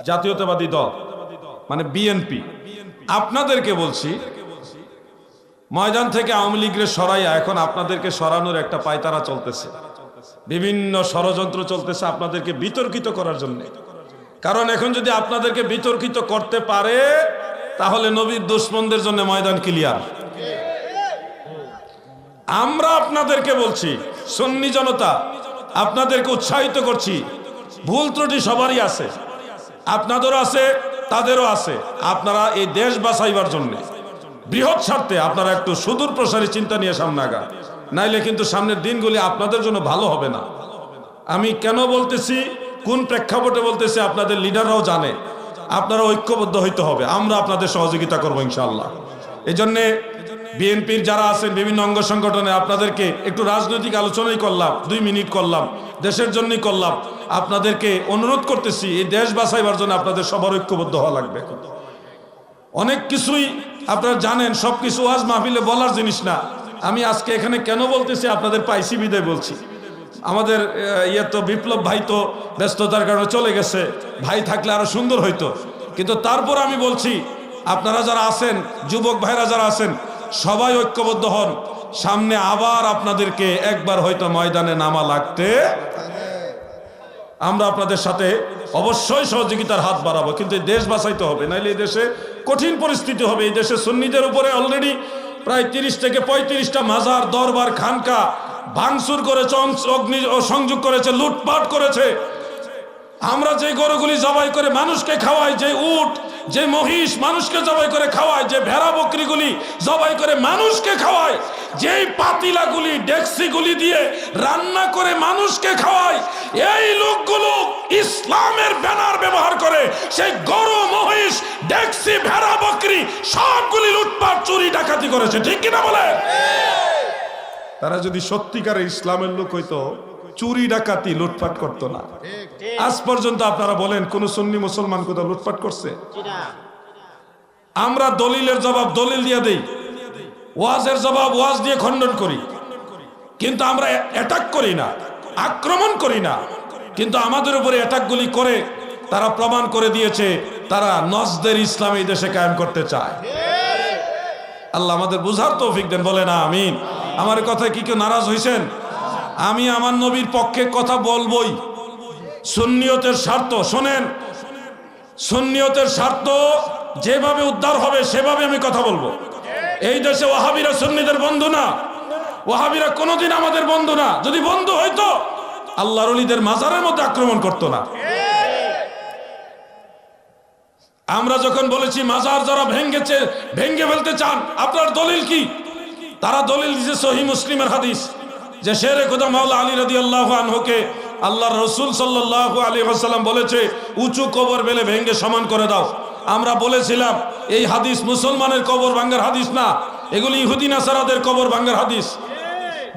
জাতীয়তাবাদী দল মানে বিএনপি, আপনাদেরকে বলছি ময়দান থেকে আওয়ামী লীগের সরাইয়া এখন আপনাদেরকে সরানোর একটা পায়তারা চলতেছে, বিভিন্ন ষড়যন্ত্র চলতেছে আপনাদেরকে বিতর্কিত করার জন্য। কারণ এখন যদি আপনাদেরকে বিতর্কিত করতে পারে তাহলে নবীর দুশমনদের জন্য ময়দান ক্লিয়ার। আমরা আপনাদেরকে বলছি, সুন্নি জনতা আপনাদেরকে উৎসাহিত করছি, ভুল ত্রুটি সবারই আছে, আপনাদেরও আছে তাদেরও আছে। আপনারা এই দেশ বাঁচাইবার জন্য বৃহৎ স্বার্থে আপনারা একটু সুদূর প্রসারী চিন্তা নিয়ে সামনে আগান, নাইলে কিন্তু সামনের দিনগুলি আপনাদের জন্য ভালো হবে না। আমি কেন বলতেছি, কোন প্রেক্ষাপটে বলতেছি আপনাদের লিডাররাও জানে। আপনারা ঐক্যবদ্ধ হইতে হবে, আমরা আপনাদের সহযোগিতা করবো ইনশাআল্লাহ। এই জন্যে বিএনপির যারা আছেন বিভিন্ন অঙ্গ সংগঠনে আপনাদেরকে একটু রাজনৈতিক আলোচনাই করলাম, 2 মিনিট করলাম, দেশের জন্যই করলাম। আপনাদেরকে অনুরোধ করতেছি এই দেশ বাঁচাইবার জন্য আপনাদের সবার ঐক্যবদ্ধ হওয়া লাগবে। অনেক কিছুই আপনারা জানেন, সবকিছু ওয়াজ মাহফিলে বলার জিনিস না। আমি আজকে এখানে কেন বলতেছি আপনাদের পাইসি বিদায় বলছি। আমাদের তো বিপ্লব ভাই তো ব্যস্ততার কারণে চলে গেছে, ভাই থাকলে আরো সুন্দর হইতো। কিন্তু তারপর আমি বলছি আপনারা যারা আছেন, যুবক ভাইরা যারা আছেন, সবাই ঐক্যবদ্ধ হন। সামনে আবার আপনাদেরকে একবার হয়তো ময়দানে নামা লাগতে, আমরা আপনাদের সাথে অবশ্যই সহযোগিতার হাত বাড়াবো, কিন্তু এই দেশ বাঁচাইতে হবে, নাইলে এই দেশে কঠিন পরিস্থিতি হবে। এই দেশে সুন্নিদের উপরে অলরেডি প্রায় 30 থেকে 35টা মাজার, দরবার, খানকা ভাঙচুর করেছে, অগ্নি সংযোগ করেছে, লুটপাট করেছে। আমরা যে গরুগুলি জবাই করে মানুষকে খাওয়াই, যে উট, যে মহিষ মানুষকে জবাই করে খাওয়ায়, যে ভেড়া বকরিগুলি জবাই করে মানুষকে খাওয়ায়, যেই পাতিলাগুলি ডেক্সিগুলি দিয়ে রান্না করে মানুষকে খাওয়ায়, এই লোকগুলো ইসলামের ব্যানার ব্যবহার করে সেই গরু, মহিষ, ডেক্সি, ভেড়া, বকরি সবগুলি লুটপাট, চুরি, ডাকাতি করেছে। ঠিক কিনা বলে? তারা যদি সত্যিকারের ইসলামের লোক হইতো চুরি, ডাকাতি, লুটপাট করতো না। আজ পর্যন্ত আপনারা বলেন কোন সুন্নি মুসলমান কোথাও লুটপাট করছে? আমরা দলিলের জবাব দলিল দিয়ে দেই, ওয়াজের জবাব ওয়াজ দিয়ে খণ্ডন করি, কিন্তু আমরা অ্যাটাক করি না, আক্রমণ করি না। কিন্তু আমাদের উপরে অ্যাটাকগুলি করে তারা প্রমাণ করে দিয়েছে তারা নজদের ইসলাম এই দেশে কায়েম করতে চায়। আল্লাহ আমাদের বুঝার তৌফিক দেন, বলে না আমিন। আমার কথায় কি কেউ নারাজ হয়েছেন? আমি আমার নবীর পক্ষে কথা বলবই, সুন্নিয়তের স্বার্থ। শোনেন, সুন্নিয়তের স্বার্থ যেভাবে উদ্ধার হবে সেভাবে আমি কথা বলবো। এই দেশে ওয়াহাবিরা সুন্নিদের বন্ধু না, ওয়াহাবিরা কোনোদিন আমাদের বন্ধু না। যদি বন্ধু হইতো আল্লাহর ওলিদের মাজারের মধ্যে আক্রমণ করতো না। আমরা যখন বলেছি মাজার যারা ভেঙ্গে ফেলতে চান, আপনার দলিল কি? তারা দলিল দিয়েছে সহিহ মুসলিমের হাদিস, যে শেরে খোদা মাওলা আলী রাদিয়াল্লাহু আনহুকে আল্লাহর রাসূল সাল্লাল্লাহু আলাইহি ওয়াসাল্লাম বলেছে উঁচু কবর বেলে ভেঙ্গে সমান করে দাও। আমরা বলেছিলাম এই হাদিস মুসলমানের কবর ভাঙ্গার হাদিস না, এগুলি ইহুদি নাসারাদের কবর ভাঙ্গার হাদিস।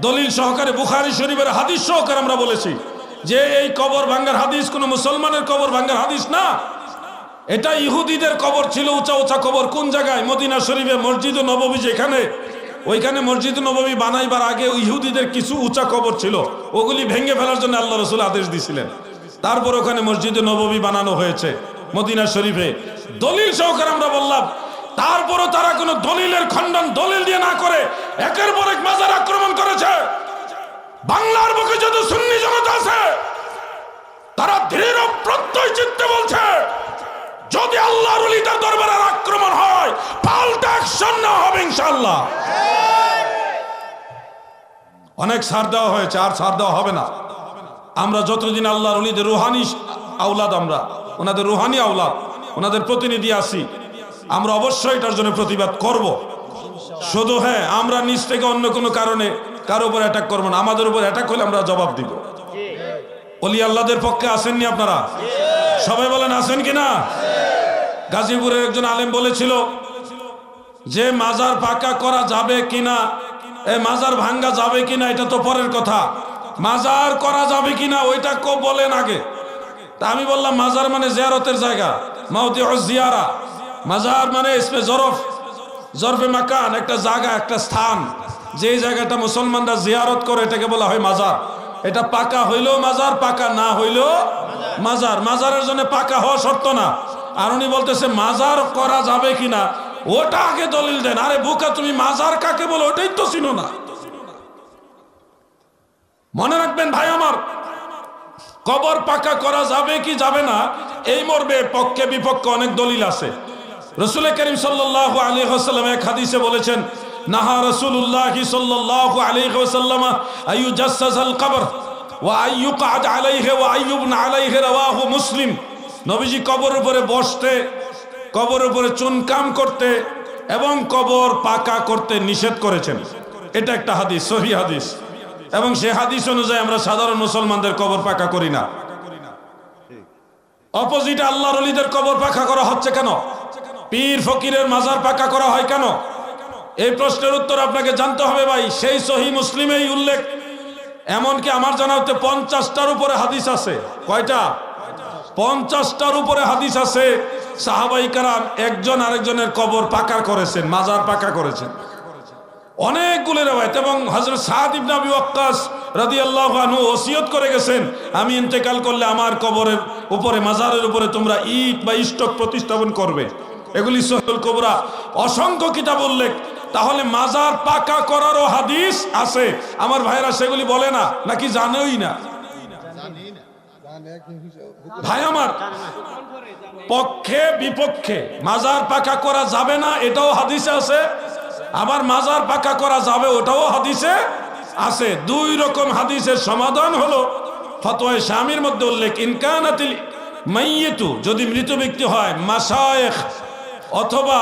দলিল সহকারে বুখারী শরীফের হাদিস সহকারে আমরা বলেছি যে এই কবর ভাঙ্গার হাদিস কোনো মুসলমানের কবর ভাঙ্গার হাদিস না, এটা ইহুদিদের কবর ছিল, উঁচা উঁচা কবর। কোন জায়গায়? মদিনা শরীফে মসজিদ নববী, যেখানে ওইখানে মসজিদ নববী বানাইবার আগে ইহুদিদের কিছু উঁচা কবর ছিল, ওগুলি ভেঙে ফেলার জন্য আল্লাহ রাসূল আদেশ দিয়েছিলেন। তারপর ওখানে মসজিদ নববী বানানো হয়েছে মদিনা শরীফে। দলিল সহকারে আমরা বললাম, তারপরও তারা কোনো দলিলের খণ্ডন দলিল দিয়ে না করে একের পর এক মাজার আক্রমণ করেছে। বাংলার বুকে যত সুন্নি জনতা আছে তারা দৃঢ় প্রত্যয় চিত্তে বলছে যদি আল্লাহর ওলিদের দরবারে আক্রমণ হয় পাল্টা অ্যাকশন নেওয়া হবে ইনশাআল্লাহ। অনেক ছাড় দেওয়া হয়েছে, আর ছাড় দেওয়া হবে না। আমরা যতদিন আল্লাহর ওলিদের রুহানি আওলাদ, আমরা ওনাদের রুহানি আওলাদ, ওনাদের প্রতিনিধি আছি, আমরা অবশ্যই এটার জন্য প্রতিবাদ করব। শুধু হ্যাঁ, আমরা নিজ থেকে অন্য কোনো কারণে কারো উপর অ্যাটাক করবো না। আমাদের উপর অ্যাটাক হলে আমরা জবাব দিব। ওলি আল্লাহদের পক্ষে আসেননি আপনারা? সবাই বলেন আছেন কিনা? গাজীপুরের একজন আলেম বলেছিল যে মাজার পাকা করা যাবে কিনা, মাজার ভাঙ্গা যাবে কিনা এটা তো পরের কথা, মাজার করা যাবে কিনা ওইটা বলেন আগে। তা আমি বললাম মাজার মানে জিয়ারতের জায়গা, মাওদিউজ জিয়ারা। মাজার মানে ইসমে জরফে মাকান, একটা জায়গা, একটা স্থান, যেই জায়গাটা মুসলমানরা জিয়ারত করে এটাকে বলা হয় মাজার। এটা পাকা হইলেও মাজার, পাকা না হইলেও মাজারের জন্য পাকা হওয়া শর্ত না। আর উনি বলতেছে মাজার করা যাবে কিনা ওটা আগে দলিল দেন। আরে বোকা, তুমি মাজার কাকে বলো ওটাই তো চিনো না। মনে রাখবেন ভাই আমার, কবর পাকা করা যাবে কি যাবে না এই মর্মে পক্ষে বিপক্ষে অনেক দলিল আছে। রাসূল করিম সাল্লাল্লাহু আলাইহি ওয়াসাল্লাম এক হাদিসে বলেছেন, নাহা রাসূলুল্লাহ সাল্লাল্লাহু আলাইহি ওয়াসাল্লাম আইয়ুজাসসাসাল কবর ওয়া আইয়ুকআদ আলাইহি ওয়া আইয়ুবনা আলাইহি, রাওয়াহু মুসলিম। নবীজি কবরের উপরে বসতে, কবরের উপরে চুনকাম করতে এবং কবর পাকা করতে নিষেধ করেছেন। এটা একটা হাদিস, সহিহ হাদিস, এবং সে হাদিস অনুযায়ী আমরা সাধারণ মুসলমানদের কবর পাকা করি না। অপোজিটে আল্লাহর ওলিদের কবর পাকা করা হচ্ছে কেন? পীর ফকিরের মাজার পাকা করা হয় কেন? এই প্রশ্নের উত্তর আপনাকে জানতে হবে ভাই। সেই সহিহ মুসলিমেই উল্লেখ, এমনকি আমার জানা হতে 50টার উপরে হাদিস আছে। কয়টা? 50টার উপরে হাদিস আছে। সাহাবায়ে কেরাম একজন আরেকজনের কবর পাকা করেছেন, মাজার পাকা করেছেন, অনেকগুলো রওয়ায়াত। এবং হযরত সাদ ইবনে আবি ওয়াক্কাস রাদিয়াল্লাহু আনহু ওসিয়ত করে গেছেন, আমি ইন্তেকাল করলে আমার কবরের উপরে, মাজারের উপরে তোমরা ইট বা স্টক প্রতিস্থাপন করবে। এগুলি সহিহুল কুবরা, অসংখ্য কিতাব উল্লেখ। তাহলে মাজার পাকা করারও হাদিস আছে। আমার ভাইরা সেগুলি বলে না, নাকি জানেই না? ভাই আমার, পক্ষে বিপক্ষে মাজার পাকা করা যাবে না এটাও হাদিসে আছে, আবার মাজার পাকা করা যাবে ওটাও হাদিসে আছে। দুই রকম হাদিসের সমাধান হলো ফতোয়ায়ে শামির মধ্যে উল্লেখ, ইনকানাতিল মাইয়িতু, যদি মৃত ব্যক্তি হয়, মাশায়েখ অথবা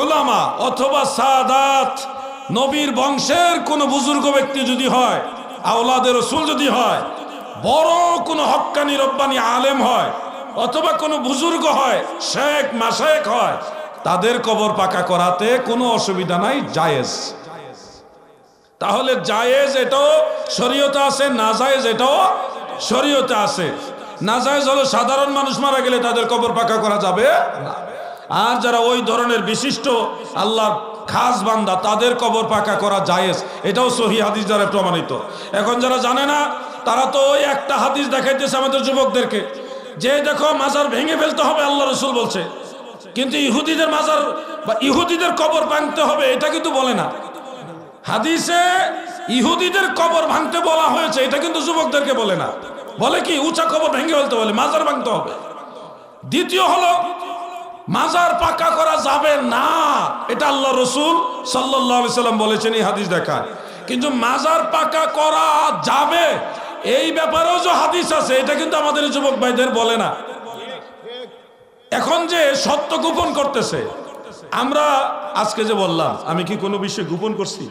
উলামা অথবা সাদাত, নবীর বংশের কোন বুজুর্গ ব্যক্তি যদি হয়, আওলাদে রাসূল যদি হয়, বড় কোন হক্কানি রব্বানি আলেম হয়, অথবা কোন বুজুর্গ হয়, শেখ মাশায়েখ হয়, তাদের কবর পাকা করাতে কোনো অসুবিধা নাই, জায়েজ। তাহলে জায়েজ এটাও শরীয়তে আছে, না জায়েজ এটাও শরীয়তে আছে। না জায়েজ হলো সাধারণ মানুষ মারা গেলে তাদের কবর পাকা করা যাবে না। আর যারা ওই ধরনের বিশিষ্ট আল্লাহর খাস বান্দা, তাদের কবর পাকা করা জায়েজ, এটাও সহিহ হাদিস দ্বারা প্রমাণিত। এখন যারা জানে না তারা তো ওই একটা হাদিস দেখাইতেছে আমাদের যুবকদেরকে, যে দেখো মাজার ভেঙে ফেলতে হবে, আল্লাহ রাসূল বলছে, কিন্তু ইহুদিদের মাজার বা ইহুদিদের কবর ভাঙতে হবে এটা কিন্তু বলে না। হাদিসে ইহুদিদের কবর ভাঙতে বলা হয়েছে, এটা কিন্তু যুবকদেরকে বলে না। বলে কি উঁচা কবর ভেঙে ফেলতে বলে, মাজার ভাঙতে হবে। দ্বিতীয় হলো মাজার পাকা করা যাবে না, এটা আল্লাহ রাসূল সাল্লাল্লাহু আলাইহি সাল্লাম বলেছেন, এই হাদিস দেখায়। কিন্তু মাজার পাকা করা যাবে এই ব্যাপারেও যে হাদিস আছে, এটা কিন্তু আমাদের যুবক ভাইদের বলে না। এখন যে সত্য গোপন করতেছে, আমরা আজকে যে বললাম, আমি কি কোনো বিষয় গোপন করছি?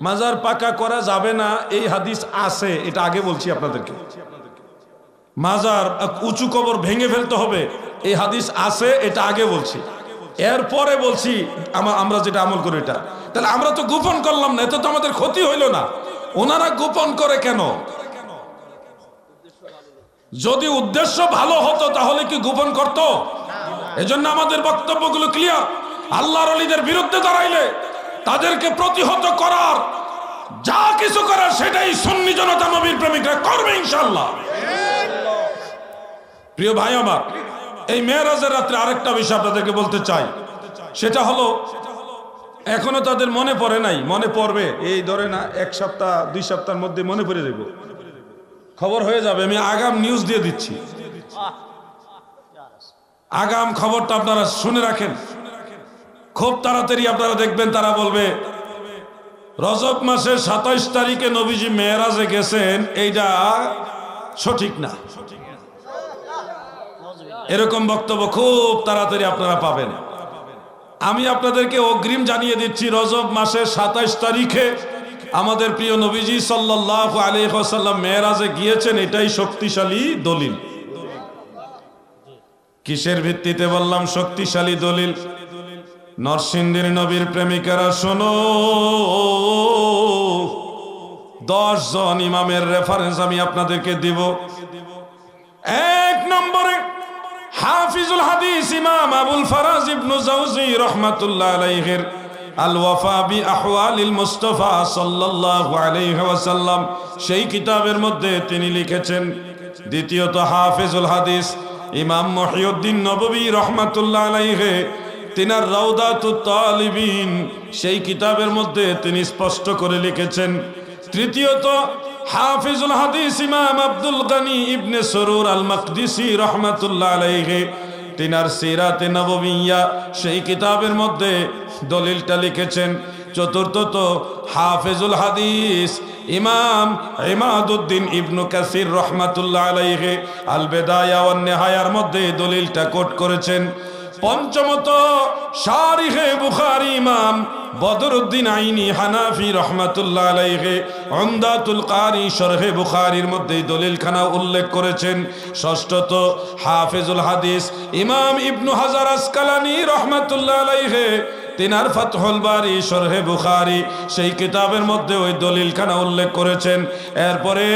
মাজার পাকা করা যাবে না এই হাদিস আছে, এটা আগে বলছি আপনাদেরকে। মাজার উঁচু কবর ভেঙে ফেলতে হবে এই হাদিস আছে, এটা আগে বলছি। এরপরে বলছি আমরা যেটা আমল করি এটা। তাহলে আমরা তো গোপন করলাম না, এতে তো আমাদের ক্ষতি হইল না। ওনারা গোপন করে কেন? যদি উদ্দেশ্য ভালো হতো তাহলে কি গোপন করত? এজন্য আমাদের বক্তব্যগুলো ক্লিয়ার। আল্লাহর ওলিদের বিরুদ্ধে দাঁড়াইলে তাদেরকে প্রতিহত করার, যা কিছু করার, সেটাই সুন্নি জনতা নবীর প্রেমিকরা করবে ইনশাআল্লাহ। প্রিয় ভাই আমার, এই মেরাজের রাত্রে আরেকটা বিষয় আপনাদেরকে বলতে চাই, সেটা হলো এখনো তাদের মনে পড়ে নাই, মনে পড়বে এই ধরে না 1 সপ্তাহ 2 সপ্তাহের মধ্যে মনে পড়ে যাবে, খবর হয়ে যাবে। আমি আগাম নিউজ দিয়ে দিচ্ছি, আগাম খবরটা আপনারা শুনে রাখেন। খুব তাড়াতাড়ি আপনারা দেখবেন তারা বলবে রজব মাসের 27 তারিখে নবীজি মেরাজে গেছেন, এইটা সঠিক না। এরকম বক্তব্য খুব তাড়াতাড়ি আপনারা পাবেন। আমি আপনাদেরকে অগ্রিম জানিয়ে দিচ্ছি, রজব মাসের 27 তারিখে আমাদের প্রিয় নবীজি সাল্লাল্লাহু আলাইহি ওয়াসাল্লাম মেরাজে গিয়েছেন, এটাই শক্তিশালী দলিল। কিসের ভিত্তিতে বললাম শক্তিশালী দলিল? নরসিংদীর নবীর প্রেমিকারা শোনো, 10 জন ইমামের রেফারেন্স আমি আপনাদেরকে দিব। 1 নম্বরে হাফিজুল হাদিস ইমাম আবুল ফারাজ ইবনে জাওজি রাহমাতুল্লাহ আলাইহির আল ওয়াফা বি আহওয়ালিল মুস্তাফা সাল্লাল্লাহু আলাইহি ওয়াসাল্লাম, সেই কিতাবের মধ্যে তিনি লিখেছেন দ্বিতীয়ত হাফেজুল হাদিস ইমাম মহিউদ্দিন নববী রহমাতুল্লাহ আলাইহি তিনার রাউদাতুত তালিবিন সেই কিতাবের মধ্যে তিনি স্পষ্ট করে লিখেছেন। তৃতীয়ত হাফিজুল হাদিস ইমাম আব্দুল গনি ইবনে সরুর আল মাকদিসি রহমাতুল্লাহ আলাইহি তিনার সিরাতে নববিয়্যা সেই কিতাবের মধ্যে দলিলটা লিখেছেন। চতুর্থত হাফিজুল হাদিস ইমাম ইমাদউদ্দিন ইবনু কাসির রহমাতুল্লাহ আলাইহি আল বিদায়া ওয়ান নিহায়ার মধ্যে দলিলটা কোট করেছেন। পঞ্চমত শারিহে বুখারী ইমাম বদরুদ্দিন আইনি হানাফি রহমাতুল্লাহ আলাইহি উমদাতুল কারি শরহে বুখারীর মধ্যে দলিলখানা উল্লেখ করেছেন। ষষ্ঠত হাফিজুল হাদিস ইমাম ইবনু হাজার আসকালানি রহমাতুল্লাহ আলাইহি তিনার ফাতহুল বারি শরহে বুখারী সেই কিতাবের মধ্যে ওই দলিলখানা উল্লেখ করেছেন। এরপরে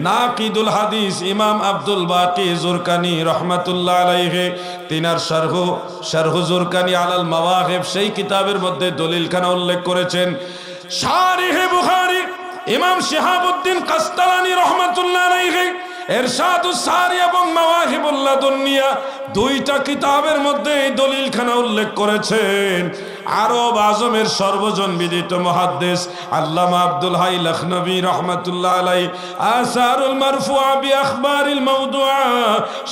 নাকিদুল হাদিস ইমাম আব্দুল বাকি জুরকানি রহমাতুল্লাহ আলাইহি তিনার শারহু জুরকানি আলাল মাওয়াহিব সেই কিতাবের মধ্যে দলিলখানা উল্লেখ করেছেন। শারিহে বুখারী ইমাম শিহাবউদ্দিন কাস্তালানি রহমাতুল্লাহ আলাইহি ইরশাদুস সারি এবং মাওয়াহিবুল লাদুনিয়া দুইটা কিতাবের মধ্যে এই দলিলখানা উল্লেখ করেছেন। আরব আজমের সর্বজন বিদিত মুহাদ্দিস আল্লামা আব্দুল হাই লখনবী রাহমাতুল্লাহ আলাইহি আসারুল মারফুআ বিআখবারিল মাওদুআ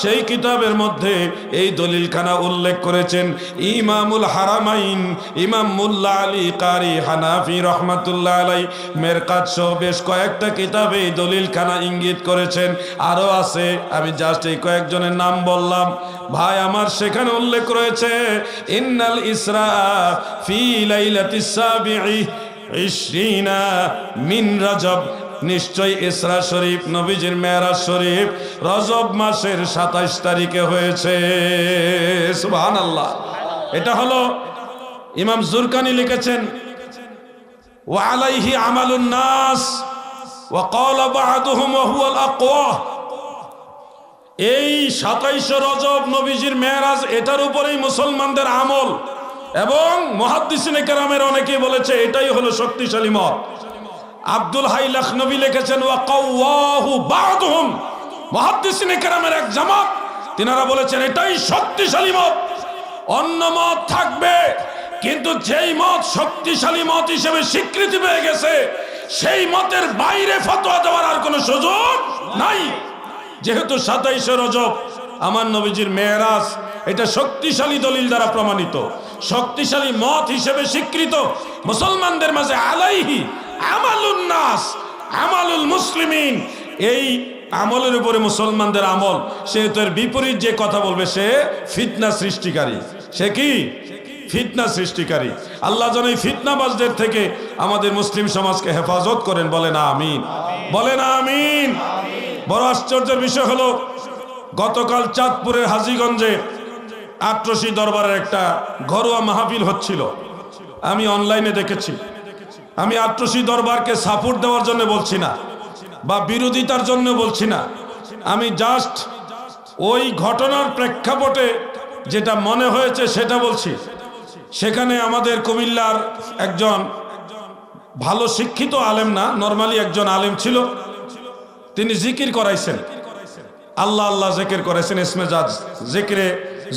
সেই কিতাবের মধ্যে এই দলিলখানা উল্লেখ করেছেন। ইমামুল হারামাইন ইমাম মুল্লা আলী কারি হানাফি রাহমাতুল্লাহ আলাইহি মেরকাত সহ বেশ কয়েকটা কিতাবে এই দলিলখানা ইঙ্গিত করেছেন। আরো আছে, আমি জাস্ট এই কয়েকজনের নাম বললাম। ভাই আমার সেখানে উল্লেখ রয়েছে ইন্নাল ইসরা ফি লাইলাতিস সাবিঈ 20 মিন রজব, নিশ্চয় ইসরা শরীফ নবীজির মেরাজ শরীফ রজব মাসের 27 তারিখে হয়েছে। সুবহানাল্লাহ। এটা হলো ইমাম জুরকানি লিখেছেন ওয়া আলাইহি আমালুন নাস ওয়া ক্বালা বা'দুহুম ওয়া হুয়াল আকওয়া। এই 27 রজব নবীজির মেরাজ এটার উপরেই মুসলমানদের আমল, এবং মুহাদ্দিসিনে কেরামের অনেকেই বলেছে এটাই হলো শক্তিশালী মত। আব্দুল হাই লখনবী লিখেছেন ওয়া কাওয়াহু বা'দুহুম, মুহাদ্দিসিনে কেরামের এক জামাত তিনারা বলেছেন এটাই শক্তিশালী মত। অন্য মত থাকবে, কিন্তু যেই মত শক্তিশালী মত হিসেবে স্বীকৃতি পেয়ে গেছে সেই মতের বাইরে ফতোয়া দেওয়ার আর কোনো সুযোগ নাই। যেহেতু 27 রজব আমার নবীজির মেরাজ, এটা শক্তিশালী দলিল দ্বারা প্রমাণিত, শক্তিশালী মত হিসেবে স্বীকৃত। মুসলমানদের মাঝে আলাইহি আমালুন নাস আমালুল মুসলিমিন, এই আমলের উপরে মুসলমানদের আমল। সেহেতু এর বিপরীত যে কথা বলবে সে ফিতনা সৃষ্টিকারী। সে কি? ফিতনা সৃষ্টিকারী। আল্লাহ যেন এই ফিতনাবাজদের থেকে আমাদের মুসলিম সমাজকে হেফাজত করেন। বলেন আমিন, বলেন আমিন। বড় আশ্চর্যের বিষয় হলো গতকাল চাঁদপুরের হাজীগঞ্জে আটরশি দরবারের একটা ঘরোয়া মাহফিল হচ্ছিল। আমি অনলাইনে দেখেছি। আমি আটরশি দরবারকে সাপোর্ট দেওয়ার জন্য বলছি না বা বিরোধিতার জন্য বলছি না, আমি জাস্ট ওই ঘটনার প্রেক্ষাপটে যেটা মনে হয়েছে সেটা বলছি। সেখানে আমাদের কুমিল্লার একজন ভালো শিক্ষিত আলেম না, নরমালি একজন আলেম ছিল, তিনি জিকির করাইছেন, আল্লাহ আল্লাহ জিকির করাইছেন, ইসমে জাজ জিকিরে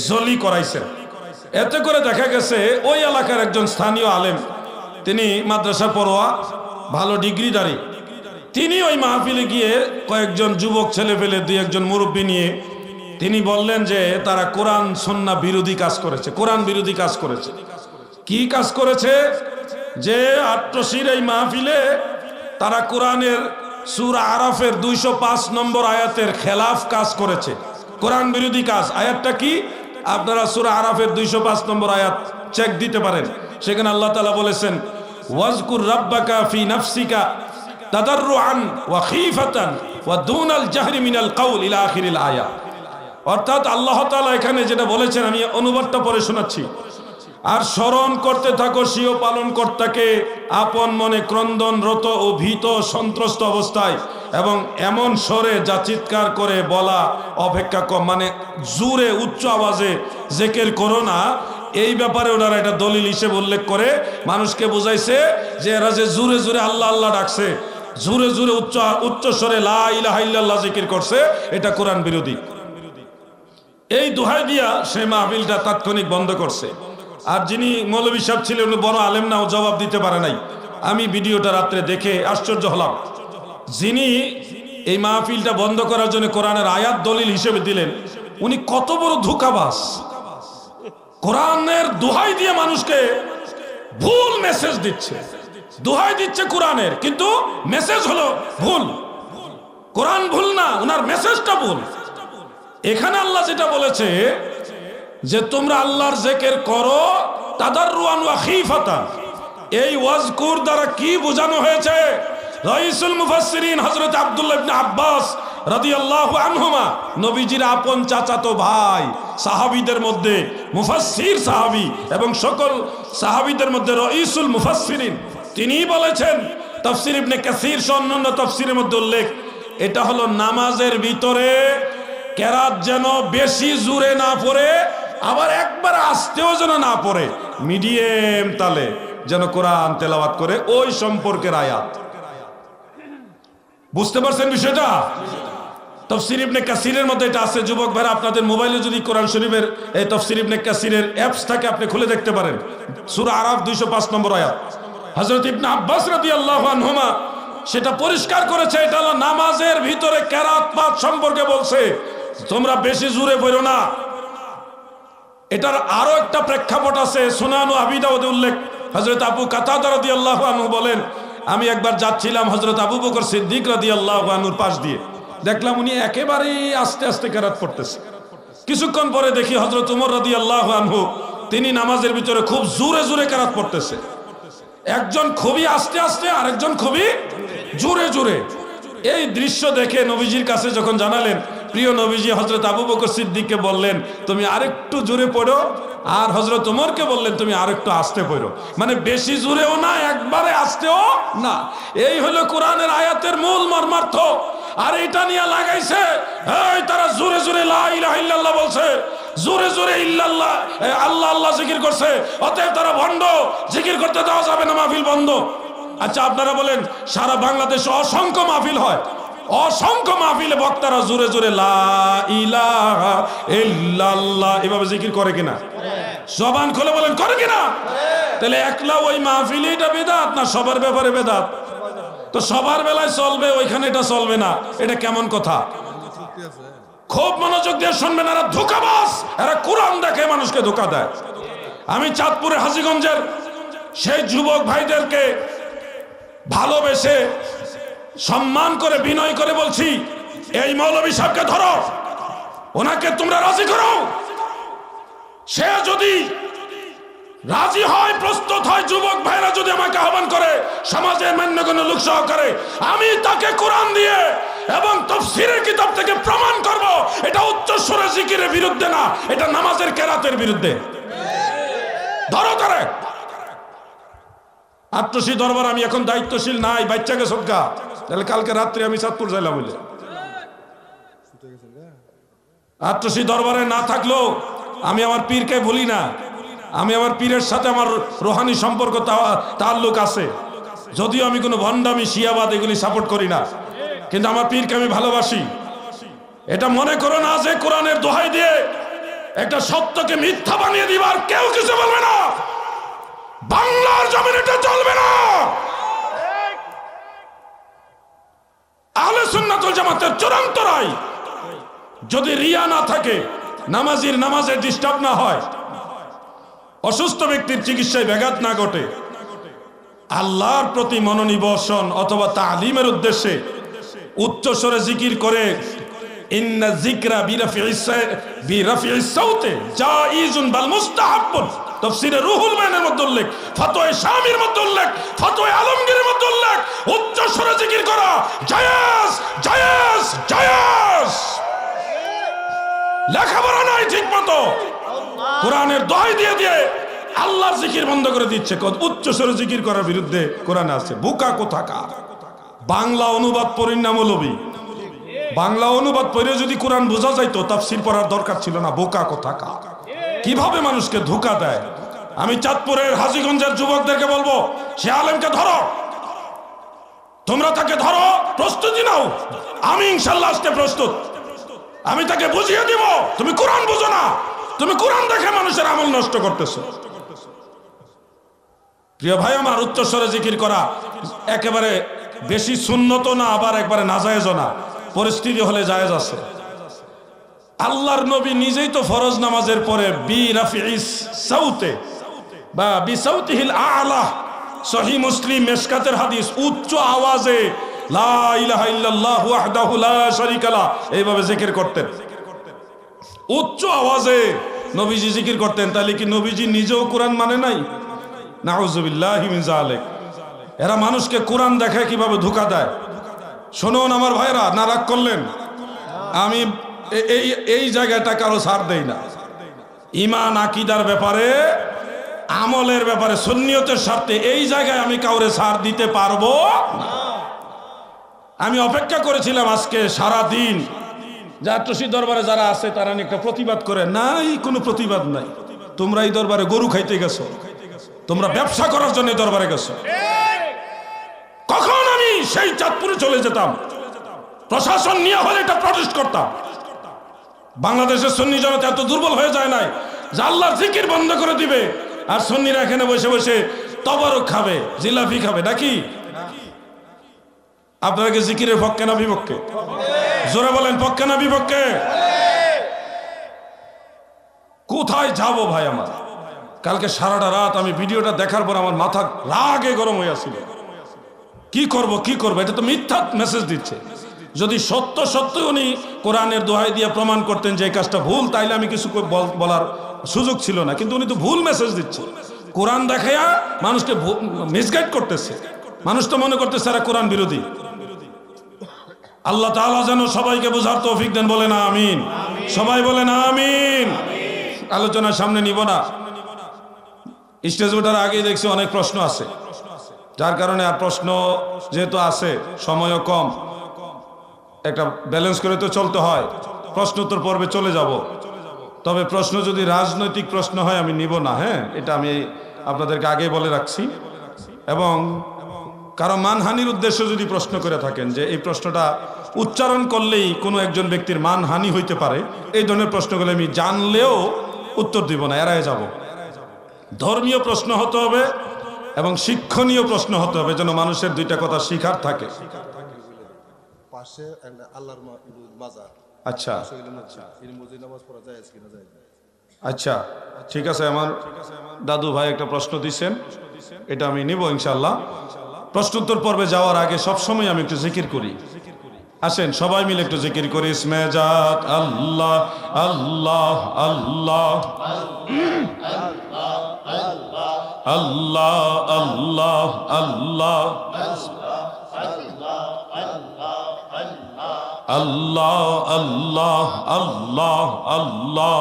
জলি করাইছেন। এতে করে দেখা গেছে ওই এলাকার একজন স্থানীয় আলেম, তিনি মাদ্রাসা পড়ুয়া, ভালো ডিগ্রিধারী, তিনি ওই মাহফিলে গিয়ে কয়েকজন যুবক ছেলে পেলে 2-1 মুরব্বী নিয়ে তিনি বললেন যে তারা কোরআন সুন্নাহ বিরোধী কাজ করেছে, কোরআন বিরোধী কাজ করেছে। কি কাজ করেছে? যে আটরশির এই মাহফিলে তারা কোরআনের সূরা আরাফের 205 নম্বর আয়াতের খেলাফ কাজ করেছে, কোরআন বিরোধী কাজ। আয়াতটা কি? আপনারা সূরা আরাফের 205 নম্বর আয়াত চেক দিতে পারেন। সেখানে আল্লাহ তাআলা বলেছেন ওয়াজকুর রাব্বাকা ফি নাফসিকা তাদাররুআন ওয়া খীফাতান ওয়া দুনাল জাহরি মিনাল কাউল ইলা আখিরিল আয়া। অর্থাৎ আল্লাহ তাআলা এখানে যেটা বলেছেন আমি অনুবাদটা পড়ে শোনাচ্ছি। আর স্মরণ করতে থাকো স্বীয় পালন কর্তাকে আপন মনে ক্রন্দনরত ও ভীত সন্ত্রস্ত অবস্থায়, এবং এমন স্বরে যা চিৎকার করে বলা অপেক্ষা কম, মানে জোরে উচ্চ আওয়াজে জিকির করো না। এই ব্যাপারে ওনারা এটা দলিল হিসেবে উল্লেখ করে মানুষকে বুঝাইছে যে এরা যে জোরে জোরে আল্লাহ আল্লাহ ডাকছে, জোরে জোরে উচ্চ স্বরে লা ইলাহা ইল্লাল্লাহ জিকির করছে, এটা কোরআন বিরোধী। এই দোহাই দিয়া সে মাহফিলটা তাৎক্ষণিক বন্ধ করছে। আর যিনি মৌলভী সাহেব ছিলেন উনি বড় আলেম না, ও জবাব দিতে পারে নাই। আমি ভিডিওটা রাত্রে দেখে আশ্চর্য হলাম। যিনি এই মাহফিলটা বন্ধ করার জন্য কোরআনের আয়াত দলিল হিসেবে দিলেন, উনি কত বড় ধোঁকাবাজ। কোরআনের দোহাই দিয়ে মানুষকে ভুল মেসেজ দিচ্ছে, দোহাই দিচ্ছে কোরআনের, কিন্তু মেসেজ হলো ভুল। কোরআন ভুল না, ওনার মেসেজটা ভুল। এখানে আল্লাহ যেটা বলেছে যে তোমরা আল্লাহর জিকির করো তাদাররুআন ওয়া খীফাতান, এই ওয়াজকুর দ্বারা কি বোঝানো হয়েছে? রাইসুল মুফাসসিরিন হযরত আব্দুল্লাহ ইবনে আব্বাস রাদিয়াল্লাহু আনহুমা, নবীজির আপন চাচাতো ভাই, সাহাবীদের মধ্যে মুফাসসির সাহাবী এবং সকল সাহাবীদের মধ্যে রাইসুল মুফাসসিরিন, তিনি বলেছেন, তাফসীর ইবনে কাসীর সহ অন্যান্য তাফসীরের মধ্যে উল্লেখ, এটা হলো নামাজের ভিতরে কেরাত যেন বেশি জোরে না পড়ে, আবার একবার আস্তেও যেন না পড়ে, মিডিয়াম তালে যেন কোরআন তেলাওয়াত করে, ওই সম্পর্কের আয়াত। বুঝতে পারছেন বিষয়টা? তাফসীর ইবনে কাসীরের মধ্যে এটা আছে। যুবক ভাইরা, আপনাদের মোবাইলে যদি কোরআন শরীফের এই তাফসীর ইবনে কাসীরের অ্যাপস থাকে, আপনি খুলে দেখতে পারেন। সূরা আরাফ 205 নম্বর আয়াত। হযরত ইবনে আব্বাস রাদিয়াল্লাহু আনহুমা সেটা পরিষ্কার করেছে, এটা হলো নামাজের ভিতরে কেরাত পাঠ সম্পর্কে বলছে, তোমরা বেশি জোরে পড়ো না। এটার আরো একটা প্রেক্ষাপট আছে, সুনান ও আবি দাউদে উল্লেখ। হযরত আবু কাতাদা রাদিয়াল্লাহু আনহু বলেন, আমি একবার যাচ্ছিলাম হযরত আবু বকর সিদ্দিক রাদিয়াল্লাহু আনহুর পাশ দিয়ে, দেখলাম উনি একেবারেই আস্তে আস্তে কেরাত পড়তেছে। কিছুক্ষণ পরে দেখি হযরত ওমর রাদিয়াল্লাহু আনহু, তিনি নামাজের ভিতরে খুব জোরে জোরে কেরাত পড়তেছে। একজন খুবই আস্তে আস্তে, আরেকজন খুবই জোরে জোরে। এই দৃশ্য দেখে নবীজির কাছে যখন জানালেন, প্রিয় নবীজি হযরত আবু বকর সিদ্দিককে বললেন তুমি আরেকটু জোরে পড়ো, আর হযরত ওমরকে বললেন তুমি আরেকটু আস্তে পড়ো, মানে বেশি জোরেও না, একবারে আস্তেও না। এই হলো কোরআনের আয়াতের মূল মর্মার্থ। আর এটা নিয়ে লাগাইছে, এই তারা জোরে জোরে লা ইলাহা ইল্লাল্লাহ বলছে, জোরে জোরে ইল্লাল্লাহ আল্লাহ আল্লাহ জিকির করছে, অতএব তারা ভণ্ড, জিকির করতে দেওয়া যাবে না, মাহফিল বন্ধ। আচ্ছা, আপনারা বলেন, সারা বাংলাদেশে অসংখ্য মাহফিল হয়, অসংখ্য মাহফিলে বক্তারা জোরে জোরে লা ইলাহা ইল্লাল্লাহ এভাবে জিকির করে কিনা? জবান খুলে বলেন করে কিনা? তাহলে একলা ওই মাহফিলে এটা বেদাত না সবার ব্যাপারে বেদাত? তো সবার বেলায় চলবে, ওইখানে এটা চলবে না, এটা কেমন কথা? খুব মনোযোগ দিয়ে শুনবেন, এরা ধোঁকাবাজ, এরা কোরআন দেখে মানুষকে ধোঁকা দেয়। আমি চাঁদপুরের হাজীগঞ্জের সেই যুবক ভাইদেরকে ভালোবেসে সম্মান করে বিনয় করে বলছি, এই মৌলভী সাহেবকে ধরো, ওনাকে তোমরা রাজি করো। সে যদি রাজি হয়, প্রস্তুত হয়, যুবক ভাইরা যদি আমাকে আহ্বান করে সমাজের মান্যগণ্য লোক সহকারে, আমি তাকে কোরআন দিয়ে এবং তাফসীরের কিতাব থেকে প্রমাণ করব এটা উচ্চ স্বরে জিকিরের বিরুদ্ধে না, এটা নামাজের কেরাতের বিরুদ্ধে। ধরো তারে। আট্টসি দরবার আমি এখন দায়িত্বশীল নাই, বাচ্চাকে সদকা, তাহলে কালকে রাত্রে আমি চাঁদপুর যাইলাম বলে। আট্টসি দরবারে না থাকলেও আমি আমার পীরকে ভুলি না, আমি আমার পীরের সাথে আমার রোহানি সম্পর্ক তাল্লুক আছে। যদিও আমি কোনো ভণ্ডামি শিয়াবাদ এগুলি সাপোর্ট করি না, কিন্তু আমার পীরকে আমি ভালোবাসি। এটা মনে করো না যে কোরআনের দোহাই দিয়ে একটা সত্যকে মিথ্যা বানিয়ে দিবার কেউ কিছু বলবে না। বাংলার জমিনে এটা চলবে না। আহলে সুন্নাত ওয়াল জামাতের চূড়ান্ত রায়, যদি রিয়া না থাকে, নামাজির নামাজে ডিস্টার্ব না হয়, অসুস্থ ব্যক্তির চিকিৎসায় ব্যাঘাত না ঘটে, আল্লাহর প্রতি মনোনিবেশন অথবা তালিমের উদ্দেশ্যে উচ্চ স্বরে জিকির করে, ইন্না যিকরা বিরাফি'is সাউতি জাইজুন বাল মুস্তাহাব্বুন, তাফসীরে রুহুল বায়ানের মধ্যে উল্লেখ, ফতোয়া শামির মধ্যে উল্লেখ, ফতোয়া আলমগীরের মধ্যে উল্লেখ, উচ্চ স্বরে জিকির করা জায়েজ জায়েজ জায়েজ। লেখাপড়া নাই ঠিক মতো, কোরআনের দোহাই দিয়ে দিয়ে আল্লাহর জিকির বন্ধ করে দিচ্ছে। উচ্চ স্বরে জিকির করার বিরুদ্ধে কোরআনে আছে। বোকা কোথাকার। বাংলা অনুবাদ পড়েন না মৌলবী, বাংলা অনুবাদ পড়ে যদি কোরআন বোঝা যাইতো তাফসীর পড়ার দরকার ছিল না। বোকা কোথাকার, কিভাবে মানুষকে ধোঁকা দেয়। আমি চাঁদপুরের হাজীগঞ্জের যুবকদেরকে বলবো, সে আলেমকে ধরো, তোমরা তাকে ধরো, প্রস্তুতি নাও। আমি ইনশাল্লাহ আসতে প্রস্তুত। আমি তাকে বুঝিয়ে দিব তুমি কোরআন বুঝো না, তুমি কোরআন দেখে মানুষের আমল নষ্ট করতেছো। প্রিয় ভাই আমার, উচ্চস্বরে জিকির করা একেবারে বেশি সুন্নত না, আবার একবারে নাজায়েজও না, পরিস্থিতি হলে জায়েজ আছে। আল্লাহর নবী নিজেই তো ফরজ নামাজের পরে বি রাফিইস সাউতে বা বি সাউতিহিল আলা, সহিহ মুসলিম মেশকাতের হাদিস, উচ্চ আওয়াজে লা ইলাহা ইল্লাল্লাহু ওয়াহদাহু লা শারীকা লাহ এইভাবে জিকির করতেন। উচ্চ আওয়াজে নবীজি জিকির করতেন। তাহলে কি নবীজি নিজেও কোরআন মানে নাই? নাউযুবিল্লাহি মিন যালিক। এরা মানুষকে কোরআন দেখায় কিভাবে ধোঁকা দেয়। শুনুন আমার ভাইরা, না রাগ করলেন, আমি এই জায়গাটা কারো ছাড় দেই না। ঈমান আকীদার ব্যাপারে, আমলের ব্যাপারে, সুন্নিয়তের স্বার্থে এই জায়গায় আমি কাউরে ছাড় দিতে পারবো না। আমি অপেক্ষা করেছিলাম আজকে সারা দিন জাট্রসি দরবারে যারা আছে তারা একটা প্রতিবাদ করে। নাই, কোনো প্রতিবাদ নাই। তোমরা এই দরবারে গরু খাইতে গেছো, তোমরা ব্যবসা করার জন্য দরবারে গেছো। কখন আমি সেই চাঁদপুরে চলে যেতাম, প্রশাসন নিয়ে হলে এটা প্রটেস্ট করতাম। বাংলাদেশের সুন্নি জনতা এত দুর্বল হয়ে যায় নাই যে আল্লাহর জিকির বন্ধ করে দিবে আর সুন্নিরা এখানে বসে বসে তবরক খাবে, জিলাপি খাবে নাকি? আপনারা কি জিকিরের পক্ষে না বিপক্ষে? জোরে বলেন, পক্ষে না বিপক্ষে? কোথায় যাব ভাই আমার? কালকে সারাটা রাত আমি ভিডিওটা দেখার পর আমার মাথা রাগে গরম হয়ে আসছিল। কি করব, এটা তো মিথ্যা মেসেজ দিচ্ছে। যদি সত্য সত্য উনি কোরআনের দোহাই দিয়ে প্রমাণ করতেন যে এই কাজটা ভুল, তাইলে আমি কিছু বলার সুযোগ ছিল না। কিন্তু উনি তো ভুল মেসেজ দিচ্ছে। কোরআন দেখাইয়া মানুষকে মিসগাইড করতেছে। মানুষ তো মনে করতেছে এরা কোরআন বিরোধী। আল্লাহ তাআলা যেন সবাইকে বোঝার তৌফিক দেন, বলেন আমিন। সবাই বলেন আমিন। আলোচনার সামনে নিব না, স্টেজ ওঠার আগেই দেখছি অনেক প্রশ্ন আছে, যার কারণে আর প্রশ্ন যেহেতু আছে, সময়ও কম, একটা ব্যালেন্স করে তো চলতে হয়। প্রশ্ন উত্তর পর্বে চলে যাব। তবে প্রশ্ন যদি রাজনৈতিক প্রশ্ন হয় আমি নিব না। হ্যাঁ, এটা আমি আপনাদেরকে আগে বলে রাখছি। এবং কারো মানহানির উদ্দেশ্য যদি প্রশ্ন করে থাকেন যে এই প্রশ্নটা উচ্চারণ করলেই কোনো একজন ব্যক্তির মানহানি হইতে পারে, এই ধরনের প্রশ্নগুলো আমি জানলেও উত্তর দিব না, এড়ায় যাব। ধর্মীয় প্রশ্ন হতে হবে এবং শিক্ষণীয় প্রশ্ন হতে হবে, যেন মানুষের দুইটা কথা শিখার থাকে। আচ্ছা আচ্ছা, ঠিক আছে। আমার দাদু ভাই একটা প্রশ্ন দিচ্ছেন, এটা আমি নিব ইনশাল্লাহ। প্রশ্ন উত্তর পর্বে যাওয়ার আগে সবসময় আমি একটু জিকির করি। আসেন সবাই মিলে একটু জিকির করি। ইসমে জাত আল্লাহ আল্লাহ আল্লাহ আল্লাহ আল্লাহ আল্লাহ আল্লাহ আল্লাহ আল্লাহ আল্লাহ।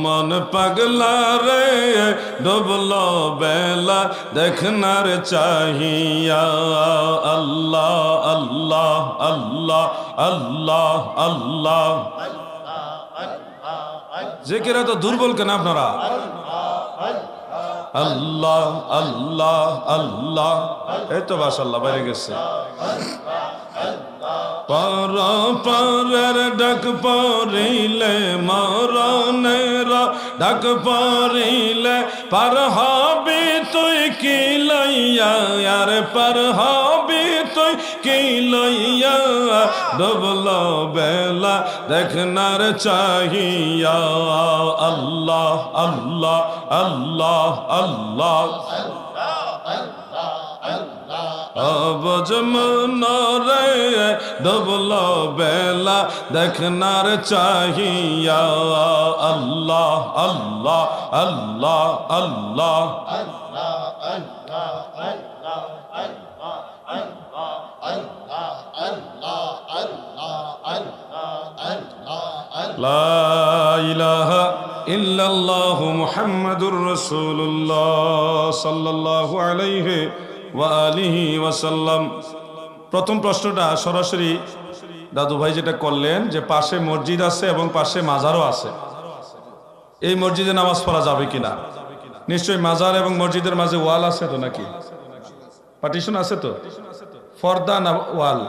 মন পাগলা রে ডুবলো বেলা দেখনার চাহিয়া। আল্লাহ আল্লাহ আল্লাহ আল্লাহ আল্লাহ। জিকির এত দুর্বল কেন আপনারা? আল্লাহ আল্লাহ আল্লাহ। এই তো মাশাআল্লাহ বাইরে গেছে। পর পরের ডাক পড়িলে মরণের ডাক পড়িলে পার হবি তুই কি লইয়া, আর পার হবি তুই কি লইয়া। ডুবলো বেলা দেখনার চাহিয়া। আল্লাহ আল্লাহ আল্লাহ আল্লাহ। অবজমনরে ডুবলো বেলা দেখনার চাহিয়া। আল্লাহ আল্লাহ আল্লাহ আল্লাহ। লা ইলাহা ইল্লাল্লাহু মুহাম্মাদুর রাসূলুল্লাহ সাল্লাল্লাহু আলাইহি ওয়া আলিহি ওয়াসাল্লাম। প্রথম প্রশ্নটা সরাসরি দাদু ভাই যেটা করলেন, যে পাশে মসজিদ আছে এবং পাশে মাজারও আছে, এই মসজিদে নামাজ পড়া যাবে কিনা? নিশ্চয়ই মাজার এবং মসজিদের মাঝে ওয়াল আছে তো নাকি? পার্টিশন আছে তো? পর্দা না ওয়াল?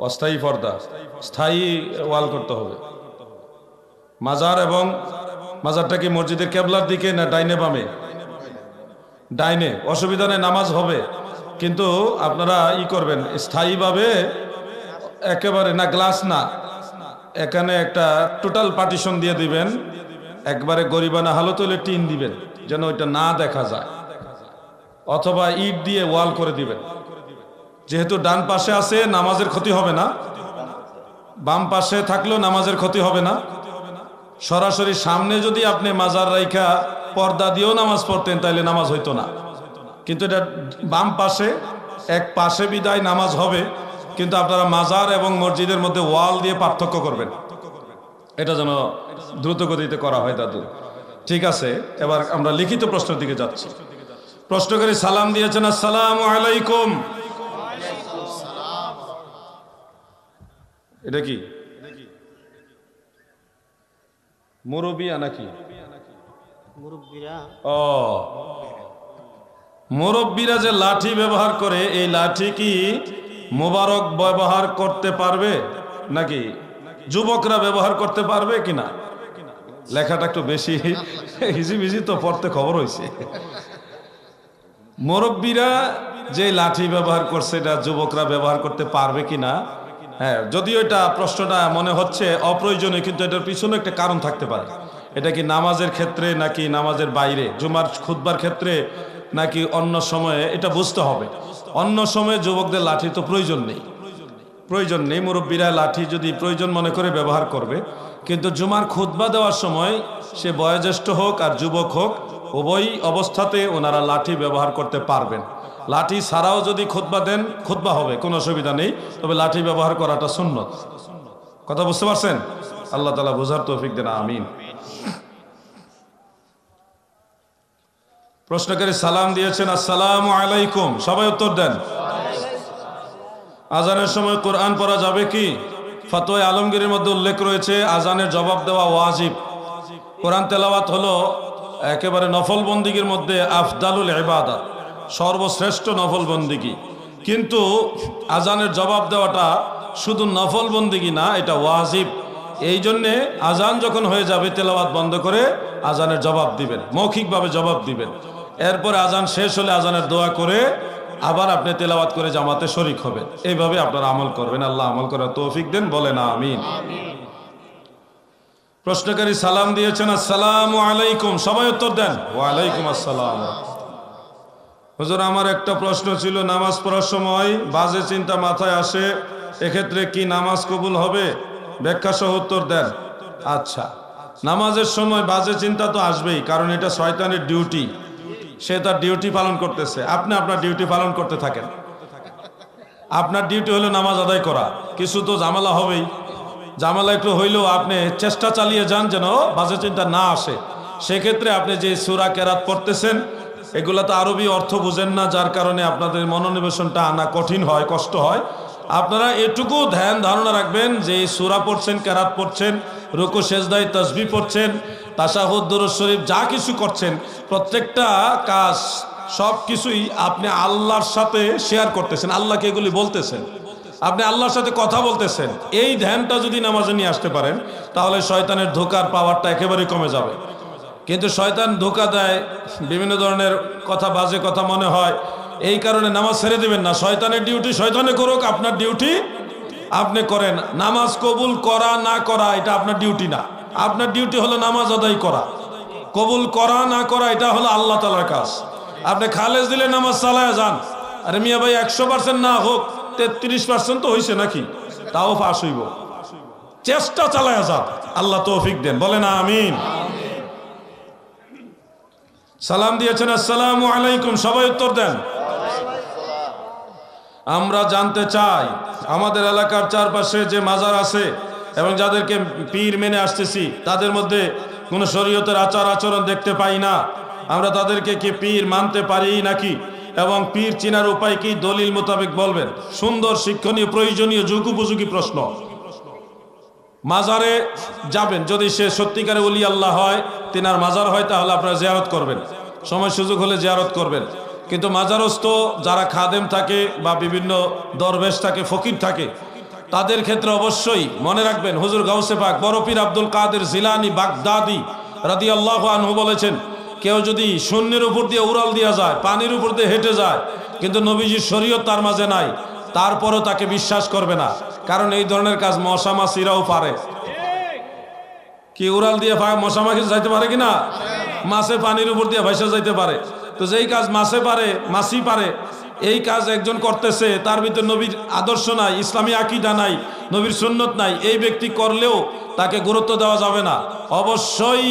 অস্থায়ী পর্দা, স্থায়ী ওয়াল করতে হবে। মাজার এবং মাজারটা কি মসজিদের কেবলার দিকে না ডাইনে বামে? ডাইনে, অসুবিধা নেই, নামাজ হবে। কিন্তু আপনারা করবেন স্থায়ীভাবে, একেবারে না, গ্লাস না, এখানে একটা টোটাল পার্টিশন দিয়ে দিবেন। একবারে গরিবানা হালত হলে টিন দিবেন যেন ওইটা না দেখা যায়, অথবা ইট দিয়ে ওয়াল করে দিবেন। যেহেতু ডান পাশে আছে নামাজের ক্ষতি হবে না, বাম পাশে থাকলেও নামাজের ক্ষতি হবে না। সরাসরি সামনে যদি আপনি মাজার রাইখা পর্দা দিয়েও নামাজ পড়তেন তাইলে নামাজ হইতো না। কিন্তু এটা বাম পাশে, এক পাশে বিদায় নামাজ হবে। কিন্তু আপনারা মাজার এবং মসজিদের মধ্যে ওয়াল দিয়ে পার্থক্য করবেন, এটা যেন দ্রুত গতিতে করা হয় দাদু। ঠিক আছে, এবার আমরা লিখিত প্রশ্নের দিকে যাচ্ছি। প্রশ্নকারী সালাম দিয়েছেন, আসসালামু আলাইকুম। এটা কি মুরব্বিয়া নাকি? ও, মুরব্বীরা যে লাঠি ব্যবহার করে, এই লাঠি কি মোবারক ব্যবহার করতে পারবে নাকি যুবকরা ব্যবহার করতে পারবে কিনা? লেখাটা একটু বেশি হিজিবিজি তো, পড়তে খবর হয়েছে। মুরব্বীরা যে লাঠি ব্যবহার করছে এটা যুবকরা ব্যবহার করতে পারবে কিনা? হ্যাঁ, যদিও এটা প্রশ্নটা মনে হচ্ছে অপ্রয়োজনীয়, কিন্তু এটার পিছনে একটা কারণ থাকতে পারে। এটা কি নামাজের ক্ষেত্রে নাকি নামাজের বাইরে, জুমার খুতবার ক্ষেত্রে নাকি অন্য সময়ে, এটা বুঝতে হবে। অন্য সময়ে যুবকদের লাঠি তো প্রয়োজন নেই। মুরব্বীরা লাঠি যদি প্রয়োজন মনে করে ব্যবহার করবে, কিন্তু জুমার খুতবা দেওয়ার সময় সে বয়োজ্যেষ্ঠ হোক আর যুবক হোক, উভয় অবস্থাতে ওনারা লাঠি ব্যবহার করতে পারবেন। লাঠি ছাড়াও যদি খুতবা দেন, খুতবা হবে, কোনো অসুবিধা নেই, তবে লাঠি ব্যবহার করাটা সুন্নত। কথা বুঝতে পারছেন? আল্লাহ তাআলা বুঝার তৌফিক দেন, আমিন। প্রশ্নকারী সালাম দিয়েছেন, আসসালামু আলাইকুম। সবাই উত্তর দেন। আজানের সময় কোরআন পড়া যাবে কি? ফতোয়া আলমগীরের মধ্যে উল্লেখ রয়েছে আজানের জবাব দেওয়া ওয়াজিব। কোরআন তেলাওয়াত হলো একেবারে নফল বন্দিগির মধ্যে আফদালুল ইবাদাত, সর্বশ্রেষ্ঠ নফল বন্দিগি। কিন্তু আজানের জবাব দেওয়াটা শুধু নফল বন্দিগি না, এটা ওয়াজিব। এই জন্যে আজান যখন হয়ে যাবে তেলাওয়াত বন্ধ করে আজানের জবাব দিবেন, মৌখিকভাবে জবাব দিবেন। এরপরে আজান শেষ হলে আজানের দোয়া করে আবার আপনি তেলাওয়াত করে জামাতে শরীক হবেন। এইভাবে আপনারা আমল করবেন। আল্লাহ আমল করার তৌফিক দেন, বলেন আমিন। প্রশ্নকারী সালাম দিয়েছেন, আসসালামু আলাইকুম। সবাই উত্তর দেন। ওয়ালাইকুম আসসালাম। হুজুর, আমার একটা প্রশ্ন ছিল, নামাজ পড়ার সময় বাজে চিন্তা মাথায় আসে, এক্ষেত্রে কি নামাজ কবুল হবে? ব্যাখ্যা সহ উত্তর দেন। আচ্ছা, নামাজের সময় বাজে চিন্তা তো আসবেই, কারণ এটা শয়তানের ডিউটি। সে তার ডিউটি পালন করতেছে, আপনি আপনার ডিউটি পালন করতে থাকেন। আপনার ডিউটি হলো নামাজ আদায় করা। কিছু তো ঝামেলা হবেই, ঝামেলা একটু হইলেও আপনি চেষ্টা চালিয়ে যান যেন বাজে চিন্তা না আসে। সেক্ষেত্রে আপনি যে সূরা কেরাত পড়তেছেন, এগুলা তো আরবি অর্থ বুঝেন না, যার কারণে আপনাদের মনোনিবেশনটা আনা কঠিন হয়, কষ্ট হয়। আপনারা এটুকু ধ্যান ধারণা রাখবেন যে সূরা পড়ছেন, কেরাত পড়ছেন, রুকু সেজদায় তাসবিহ পড়ছেন, তাশাহুদ, দুরূদ শরীফ যা কিছু করছেন, প্রত্যেকটা কাজ সব কিছুই আপনি আল্লাহর সাথে শেয়ার করতেছেন, আল্লাহকে এগুলি বলতেছেন, আপনি আল্লাহর সাথে কথা বলতেছেন। এই ধ্যানটা যদি নামাজে নিয়ে আসতে পারেন, তাহলে শয়তানের ধোঁকার পাওয়ারটা একেবারেই কমে যাবে। কিন্তু শয়তান ধোঁকা দেয়, বিভিন্ন ধরনের কথা, বাজে কথা মনে হয়, এই কারণে নামাজ ছেড়ে দিবেন না। শয়তানের ডিউটি শয়তানে করুক, আপনার ডিউটি আপনি করেন। নামাজ কবুল করা না করা এটা আপনার ডিউটি না, আপনার ডিউটি হলো নামাজ আদায় করা। কবুল করা না করা এটা হলো আল্লাহ তাআলার কাজ। আপনি খালেজ দিলে নামাজ চালায় যান। আরে মিয়া ভাই, 100% না হোক, 33% তো হয়েছে নাকি, তাও পাস হইব। চেষ্টা চালায় যান, আল্লাহ তৌফিক দেন, বলেন আমিন। সালাম দিয়েছেন, আসসালামু আলাইকুম। সবাই উত্তর দেন। আমরা জানতে চাই, আমাদের এলাকার চারপাশে যে মাজার আছে এবং যাদেরকে পীর মেনে আসতেছি, তাদের মধ্যে কোনো শরীয়তের আচার আচরণ দেখতে পাই না। আমরা তাদেরকে কি পীর মানতে পারি নাকি? এবং পীর চিনার উপায় কি, দলিল মোতাবেক বলবেন। সুন্দর, শিক্ষণীয়, প্রয়োজনীয়, যুগোপযোগী প্রশ্ন। মাজারে যাবেন, যদি সে সত্যিকারে ওলি আল্লাহ হয়, তিনার মাজার হয় তাহলে আপনারা জিয়ারত করবেন, সময় সুযোগ হলে জিয়ারত করবেন। কিন্তু মাজারস্থ যারা খাদেম থাকে বা বিভিন্ন দরবেশ থাকে, ফকির থাকে, তাদের ক্ষেত্রে অবশ্যই মনে রাখবেন হুজুর গাউসে পাক বড় পীর আব্দুল কাদের জিলানী বাগদাদি রাদিয়াল্লাহু আনহু বলেছেন, কেউ যদি শূন্যের উপর দিয়ে উড়াল দিয়া যায়, পানির উপর দিয়ে হেঁটে যায়, কিন্তু নবীজির শরীয়ত তার মাঝে নাই, তারপরও তাকে বিশ্বাস করবে না। কারণ এই ধরনের কাজ মশা মাছিরাও পারে। কি উড়াল দিয়ে মশা মাছি যাইতে পারে কিনা? মাছে পানির উপর দিয়ে ভাইসা যাইতে পারে। তো যেই কাজ মাছে পারে, মাছি পারে, এই কাজ একজন করতেছে, তার ভিতর নবীর আদর্শ নাই, ইসলামী আকীদা নাই, নবীর সুন্নত নাই, এই ব্যক্তি করলেও তাকে গুরুত্ব দেওয়া যাবে না। অবশ্যই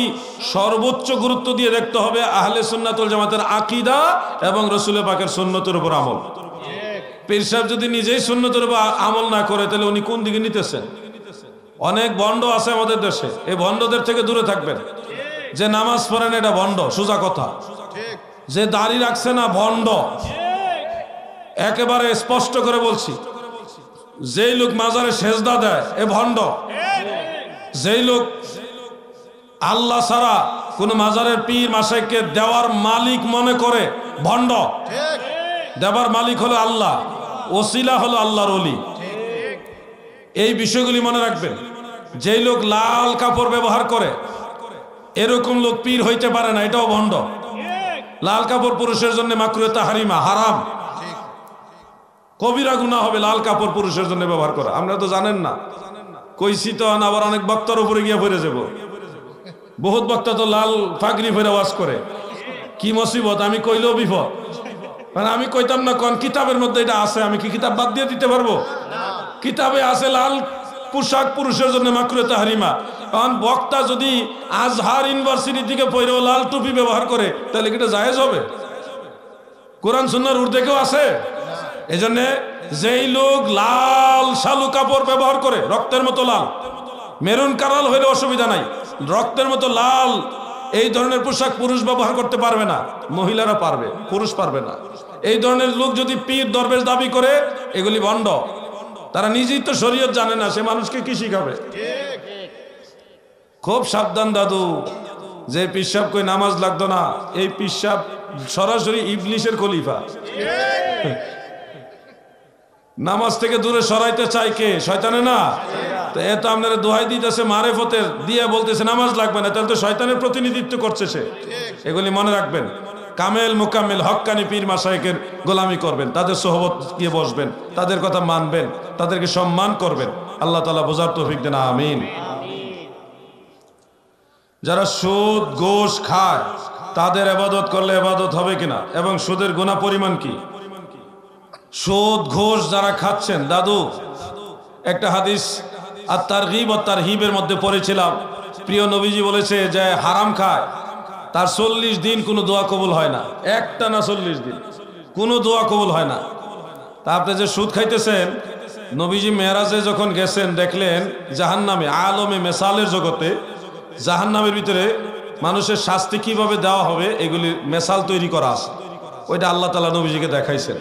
সর্বোচ্চ গুরুত্ব দিয়ে দেখতে হবে আহলে সুন্নাত ওয়াল জামাতের আকীদা এবং রাসূল পাকের সুন্নতের উপর আমল। পীর সাহেব যদি নিজেই সুন্নতের উপর আমল না করে, তাহলে উনি কোন দিকে নিতেছেন? অনেক ভণ্ড আছে আমাদের দেশে, এই ভণ্ডদের থেকে দূরে থাকবেন। যে নামাজ পড়েন এটা ভণ্ড, সোজা কথা। যে দাড়ি রাখছে না ভণ্ড, একেবারে স্পষ্ট করে বলছি। যেই লোক মাজারে সেজদা দেয় এ ভণ্ড। যেই লোক আল্লাহ ছাড়া কোন মাজারের পীর মাশাইখকে দেওয়ার মালিক মনে করে ভণ্ড। দেওয়ার মালিক হলো আল্লাহ, ওসিলা হলো আল্লাহর ওলি। এই বিষয়গুলি মনে রাখবেন। যেই লোক লাল কাপড় ব্যবহার করে, এরকম লোক পীর হইতে পারে না, এটাও ভণ্ড। লাল কাপড় পুরুষের জন্য মাকরুহ তাহরিমা, হারাম, কবিরা গুনাহ হবে লাল কাপড় পুরুষের জন্য ব্যবহার করা। আমরা তো জানেন না, কইছি তো, আবার অনেক বক্তার উপরে গিয়ে পড়ে যাব। বহুত বক্তা তো লাল পাগড়ি পরে ওয়াজ করে, কি মুসিবত, আমি কইলেও বিপদ। মানে আমি কইতাম না, কোন কিতাবের মধ্যে এটা আছে, আমি কি কিতাব বাদ দিয়ে দিতে পারবো? কিতাবে আছে লাল পোশাক পুরুষের জন্য মাকরুহ তাহরিমা। কারণ বক্তা যদি আজহার ইউনিভার্সিটি থেকে পড়েও লাল টুপি ব্যবহার করে, তাহলে কি এটা জায়েজ হবে? কোরআন সুন্নাহর ঊর্ধ্বে কেউ আছে? এই জন্য যেই লোক লাল শালু কাপড় ব্যবহার করে, রক্তের মতো লাল, মেরুন কালার হইলে অসুবিধা নাই, রক্তের মতো লাল, এই ধরনের পোশাক পুরুষ ব্যবহার করতে পারবে না, মহিলারা পারবে, পুরুষ পারবে না। এই ধরনের লোক যদি পীর দরবেশ দাবি করে, এগুলি ভণ্ড। তারা নিজেই তো শরীয়ত জানে না, সে মানুষকে কি শিখাবে? খুব সাবধান দাদু। যে পিসাব কই নামাজ লাগতো না, এই পিসাব সরাসরি ইবলিশের খলিফা। নামাজ থেকে দূরে সরাইতে চাই কে? শয়তানে না? তো এ তো আপনারা দোহাই দিতেছে মারেফতের, দিয়ে বলতেছে নামাজ লাগবে না, তাহলে তো শয়তানের প্রতিনিধিত্ব করছে সে। এগুলি মনে রাখবেন। কামেল মুকাম্মেল হক্কানি পীর মাশায়েখের গোলামি করবেন, তাদের সোহবত গিয়ে বসবেন, তাদের কথা মানবেন, তাদেরকে সম্মান করবেন। আল্লাহ তাআলা বোঝার তৌফিক দেন, আমিন। যারা সুদ ঘুষ খায়, তাদের ইবাদত করলে ইবাদত হবে কিনা, এবং সুদের গুনাহ পরিমাণ কি? সুদ ঘুষ যারা খাচ্ছেন, দাদু একটা হাদিস আত-তারগীব ওয়াত তারহিবের মধ্যে পড়েছিলাম, প্রিয় নবীজি বলেছে যে হারাম খায় তার 40 দিন কোনো দোয়া কবুল হয় না। একটা না 40 দিন কোনো দোয়া কবুল হয় না। তা আপনি যে সুদ খাইতেছেন, নবীজি মেরাজে যখন গেছেন দেখলেন জাহান্নামে, আলমে মেসালের জগতে জাহান্নামের ভিতরে মানুষের শাস্তি কিভাবে দেওয়া হবে এগুলি মেসাল তৈরি করা আছে। ওইটা আল্লাহ তাআলা নবীজিকে দেখাইছেন।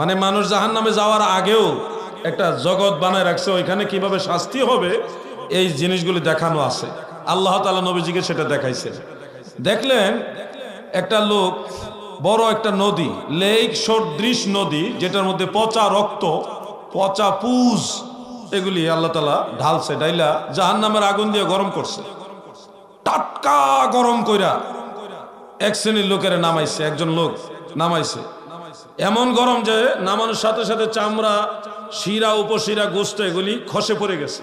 মানে মানুষ জাহান্নামে যাওয়ার আগেও একটা জগৎ বানায় রাখছে, ওইখানে কিভাবে শাস্তি হবে এই জিনিসগুলি দেখানো আছে। আল্লাহ তাআলা নবীজিকে সেটা দেখাইছেন। দেখলেন একটা লোক, বড় একটা নদী, লেক সদৃশ নদী, যেটার মধ্যে পচা রক্ত, পচা পুজ, এগুলি আল্লাহ তাআলা ঢালছে, ডাইলা জাহান্নামের আগুন দিয়ে গরম করছে। টাটকা গরম কইরা এক শ্রেণীর লোকেরা নামাইছে, একজন লোক নামাইছে। এমন গরম যে নামানোর সাথে সাথে চামড়া, শিরা, উপশিরা, গোস্ত এগুলি খসে পড়ে গেছে,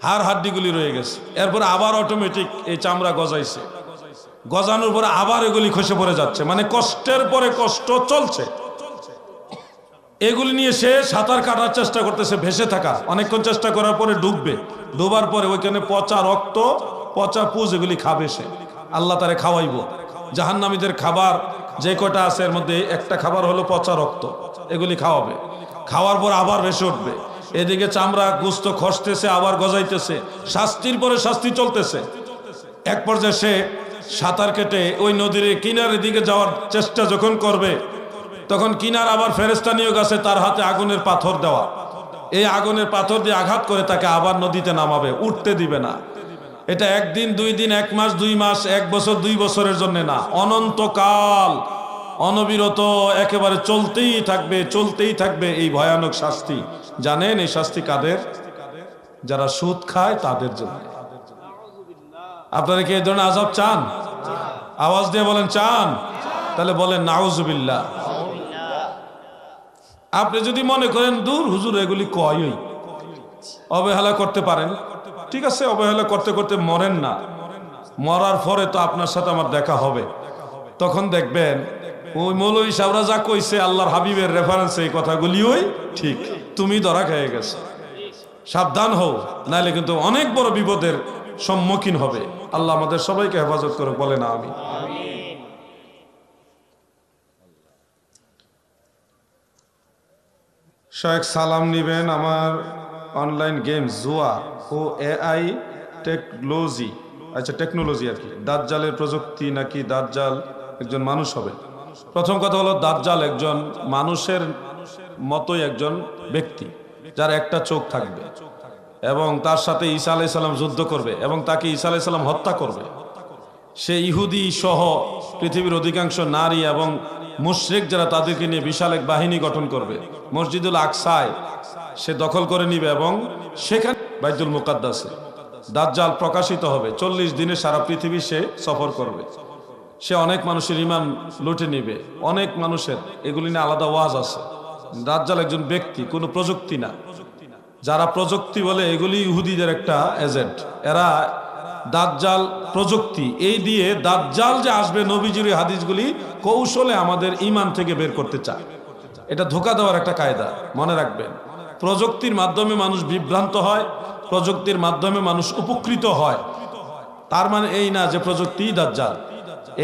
হাড় হাড্ডিগুলি রয়ে গেছে। এরপর আবার অটোমেটিক এই চামড়া গজাইছে, গজানোর পরে আবার এগুলি খসে পড়ে যাচ্ছে। মানে কষ্টের পরে কষ্ট চলছে। এগুলি নিয়ে সে সাঁতার কাটার চেষ্টা করতেছে, ভেসে থাকা, অনেকক্ষণ চেষ্টা করার পরে ডুববে। ডুবার পরে ওইখানে পচা রক্ত, পচা পুজ এগুলি খাবে সে। আল্লাহ তারে খাওয়াইব। জাহান্নামীদের খাবার যে কটা আছে এর মধ্যে একটা খাবার হলো পচা রক্ত, এগুলি খাওয়াবে। খাওয়ার পর আবার ভেসে উঠবে। এদিকে চামড়া গোস্ত খসতেছে, আবার গজাইতেছে, শাস্তির পরে শাস্তি চলতেছে। এক পর্যায়ে সে সাঁতার কেটে ওই নদীর কিনারের দিকে যাওয়ার চেষ্টা যখন করবে, তখন কিনার আবার ফেরেশতা নিয়োগ আছে তার হাতে আগুনের পাথর দেওয়া। এই আগুনের পাথর দিয়ে আঘাত করে তাকে আবার নদীতে নামাবে, উঠতে দিবে না। এটা একদিন, 2 দিন, 1 মাস, 2 মাস, 1 বছর, 2 বছরের জন্য না, অনন্তকাল অনবিরত একেবারে চলতেই থাকবে এই ভয়ানক শাস্তি। জানেন এই শাস্তি কাদের? যারা সুদ খায় তাদের জন্য। আপনারা কি এই ধরনের আযাব চান? আওয়াজ দিয়ে বলেন চান? তাহলে বলেন নাউজুবিল্লাহ। আপনি যদি মনে করেন দূর হুজুর এগুলি কয়ই, অবহেলা করতে পারেন, ঠিক আছে, অবহেলা করতে করতে মরেন না। মরার পরে তো আপনার সাথে আমার দেখা হবে, তখন দেখবেন ওই মৌলভী সাহেবরা যা কইছে আল্লাহর হাবিবের রেফারেন্সে এই কথাগুলিও ঠিক, তুমি ধরা খেয়ে গেছে। সাবধান হও, নাইলে কিন্তু অনেক বড় বিপদের সম্মুখীন হবে। আল্লাহ আমাদের সবাইকে হেফাজত করে, বলে না আমি। শায়েখ সালাম নিবেন। আমার অনলাইন গেম, জুয়া ও এআই টেকনোলজি, আচ্ছা টেকনোলজি আর কি, দাজ্জালের প্রযুক্তি নাকি দাজ্জাল একজন মানুষ হবে? প্রথম কথা হলো, দাজ্জাল একজন মানুষের মতোই একজন ব্যক্তি, যার একটা চোখ থাকবে এবং তার সাথে ঈসা আলাইহিস সালাম যুদ্ধ করবে এবং তাকে ঈসা আলাইহিস সালাম হত্যা করবে। সে ইহুদি সহ পৃথিবীর অধিকাংশ নারী এবং মুশরিক যারা, তাদেরকে নিয়ে বিশাল এক বাহিনী গঠন করবে। মসজিদুল আকসায় সে দখল করে নিবে এবং সেখানে বাইতুল মুকাদ্দাসে দাজ্জাল প্রকাশিত হবে। 40 দিনে সারা পৃথিবী সে সফর করবে। সে অনেক মানুষের ঈমান লুটে নিবে, অনেক মানুষের, এগুলি নিয়ে আলাদা ওয়াজ আছে। দাজ্জাল একজন ব্যক্তি, কোনো প্রযুক্তি না। যারা প্রযুক্তি বলে এগুলি ইহুদিদের একটা এজেন্ট, এরা দাজ্জাল প্রযুক্তি, এই দিয়ে দাজ্জাল যে আসবে নবীজির হাদিসগুলি কৌশলে আমাদের ঈমান থেকে বের করতে চায়। এটা ধোঁকা দেওয়ার একটা কায়দা, মনে রাখবেন। প্রযুক্তির মাধ্যমে মানুষ বিভ্রান্ত হয়, প্রযুক্তির মাধ্যমে মানুষ উপকৃত হয়, তার মানে এই না যে প্রযুক্তি দাজ্জাল।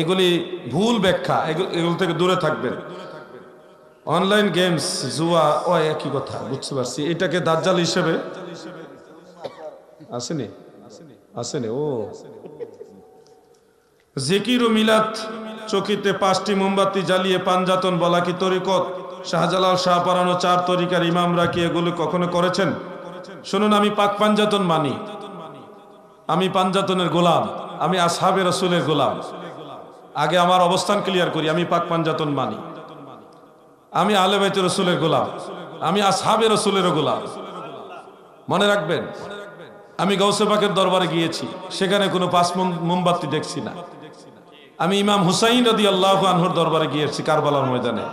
এগুলি ভুল ব্যাখ্যা, এগুলো থেকে দূরে থাকবেন। অনলাইন গেমস, জুয়া ও একই কথা, বুঝতে পারছি। এটাকে দাজ্জাল হিসেবে আসেনি। ও জিকির ও মিলাদ চকিতে 5টি মোমবাতি জ্বালিয়ে পাঞ্জাতন বলা কি তরিকত? শাহজালাল শাহ পরানো 4 তরিকার ইমামরা কি এগুলো কখনো করেছেন? শুনুন, আমি পাক পাঞ্জাতন মানি, আমি পাঞ্জাতনের গোলাম, আমি আসহাবে রাসূলের গোলাম। আগে আমার অবস্থান ক্লিয়ার করি, আমি পাক পাঞ্জাতন মানি, আমি আহলে বাইত রাসূলের গোলাম, আমি আসহাবে রাসূলেরও গোলাম। মনে রাখবেন, আমি গাউসে পাকের দরবারে গিয়েছি, সেখানে কোনো 5 মোমবাতি দেখছি না। আমি ইমাম হুসাইন রাদিয়াল্লাহু আনহুর দরবারে গিয়েছি কারবালার ময়দানে,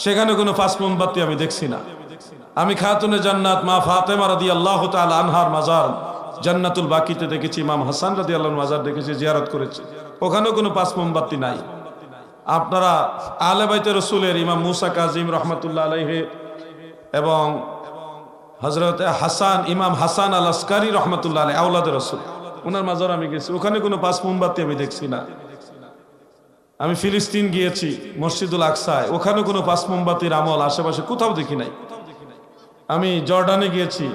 সেখানে কোনো 5 মোমবাতি আমি দেখছি না। আমি খাতুনে জান্নাত মা ফাতেমা রাদিয়াল্লাহু তাআলা আনহার মাজার জান্নাতুল বাকিতে দেখেছি, ইমাম হাসান রাদিয়াল্লাহু মাজার দেখেছি, জিয়ারত করেছি, ওখানেও কোনো 5 মোমবাতি নাই। আপনারা আহলে বাইত রাসূলের ইমাম মুসা কাজিম রাহমাতুল্লাহ আলাইহি এবং হযরত হাসান, ইমাম হাসান আল আসকারি রাহমাতুল্লাহ আলাইহি, আওলাদ রাসূল, ওনার মাজার আমি গেছি, ওখানে কোনো 5 মোমবাতি আমি দেখছি না। আমি ফিলিস্তিন গিয়েছি, মসজিদুল আকসায়, ওখানে কোনো 5 মোমবাতির আমল আশেপাশে কোথাও দেখি নাই। আমি জর্ডানে গিয়েছি,